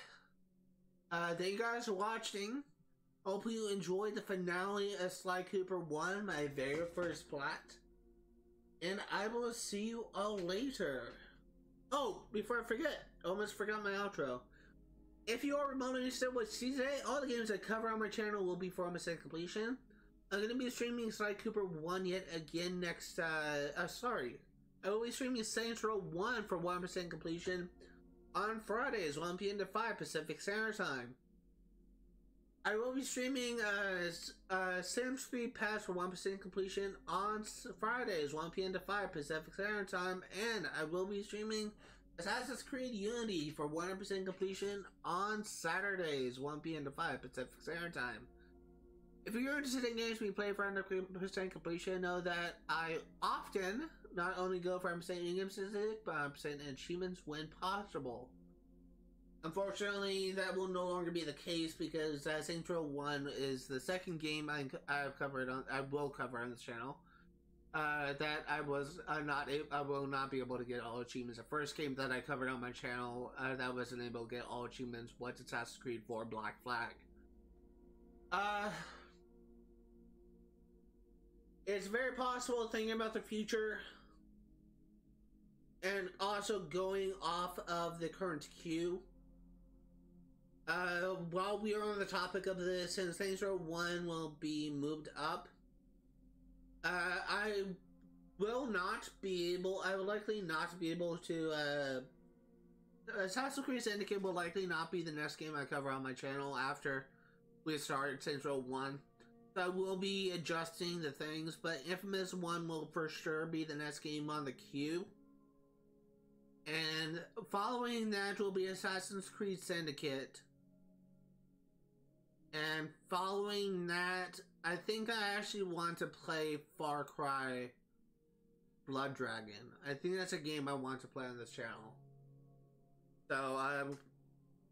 thank you guys for watching. Hope you enjoyed the finale of Sly Cooper 1, my very first Plat. And I will see you all later. Oh, before I forget, I almost forgot my outro. If you are remotely interested in what season 8, all the games I cover on my channel will be for 100% completion. I'm going to be streaming Sly Cooper 1 yet again next, I will be streaming Saints Row 1 for 100% completion on Fridays, 1 p.m. to 5 Pacific Standard Time. I will be streaming Sims 3 Pass for 1% completion on Fridays, 1 p.m. to 5 Pacific Standard Time, and I will be streaming Assassin's Creed Unity for 100% completion on Saturdays, 1 p.m. to 5 Pacific Standard Time. If you're interested in games we play for 100% completion, know that I often not only go for 100% in-game statistics, but 100% achievements when possible. Unfortunately, that will no longer be the case because Saints Row 1 is the second game I will cover on this channel. That I will not be able to get all achievements. The first game that I covered on my channel that I wasn't able to get all achievements was Assassin's Creed 4 Black Flag. It's very possible thinking about the future and also going off of the current queue. While we are on the topic of this, since Saints Row 1 will be moved up, I will likely not be able to, Assassin's Creed Syndicate will likely not be the next game I cover on my channel after we start Saints Row 1. So I will be adjusting the things, but Infamous 1 will for sure be the next game on the queue. And following that will be Assassin's Creed Syndicate. And following that, I think I actually want to play Far Cry Blood Dragon. I think that's a game I want to play on this channel. So I'm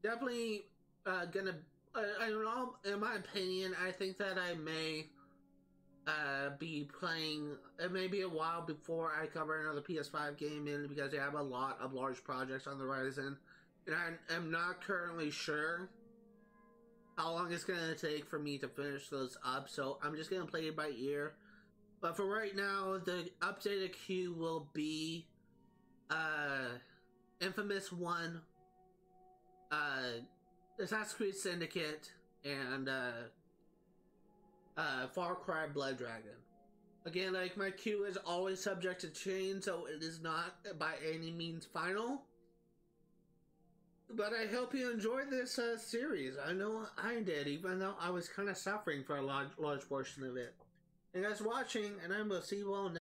definitely gonna, I don't know, in my opinion, I think that I may be playing, it may be a while before I cover another PS5 game in because I have a lot of large projects on the horizon. And I am not currently sure how long it's going to take for me to finish those up, so I'm just going to play it by ear. But for right now, the updated queue will be Infamous 1, Assassin's Creed Syndicate, and Far Cry Blood Dragon. Again, like, my queue is always subject to change, so it is not by any means final. But I hope you enjoyed this series. I know I did, even though I was kind of suffering for a large portion of it. Thank you guys for watching, and I will see you all next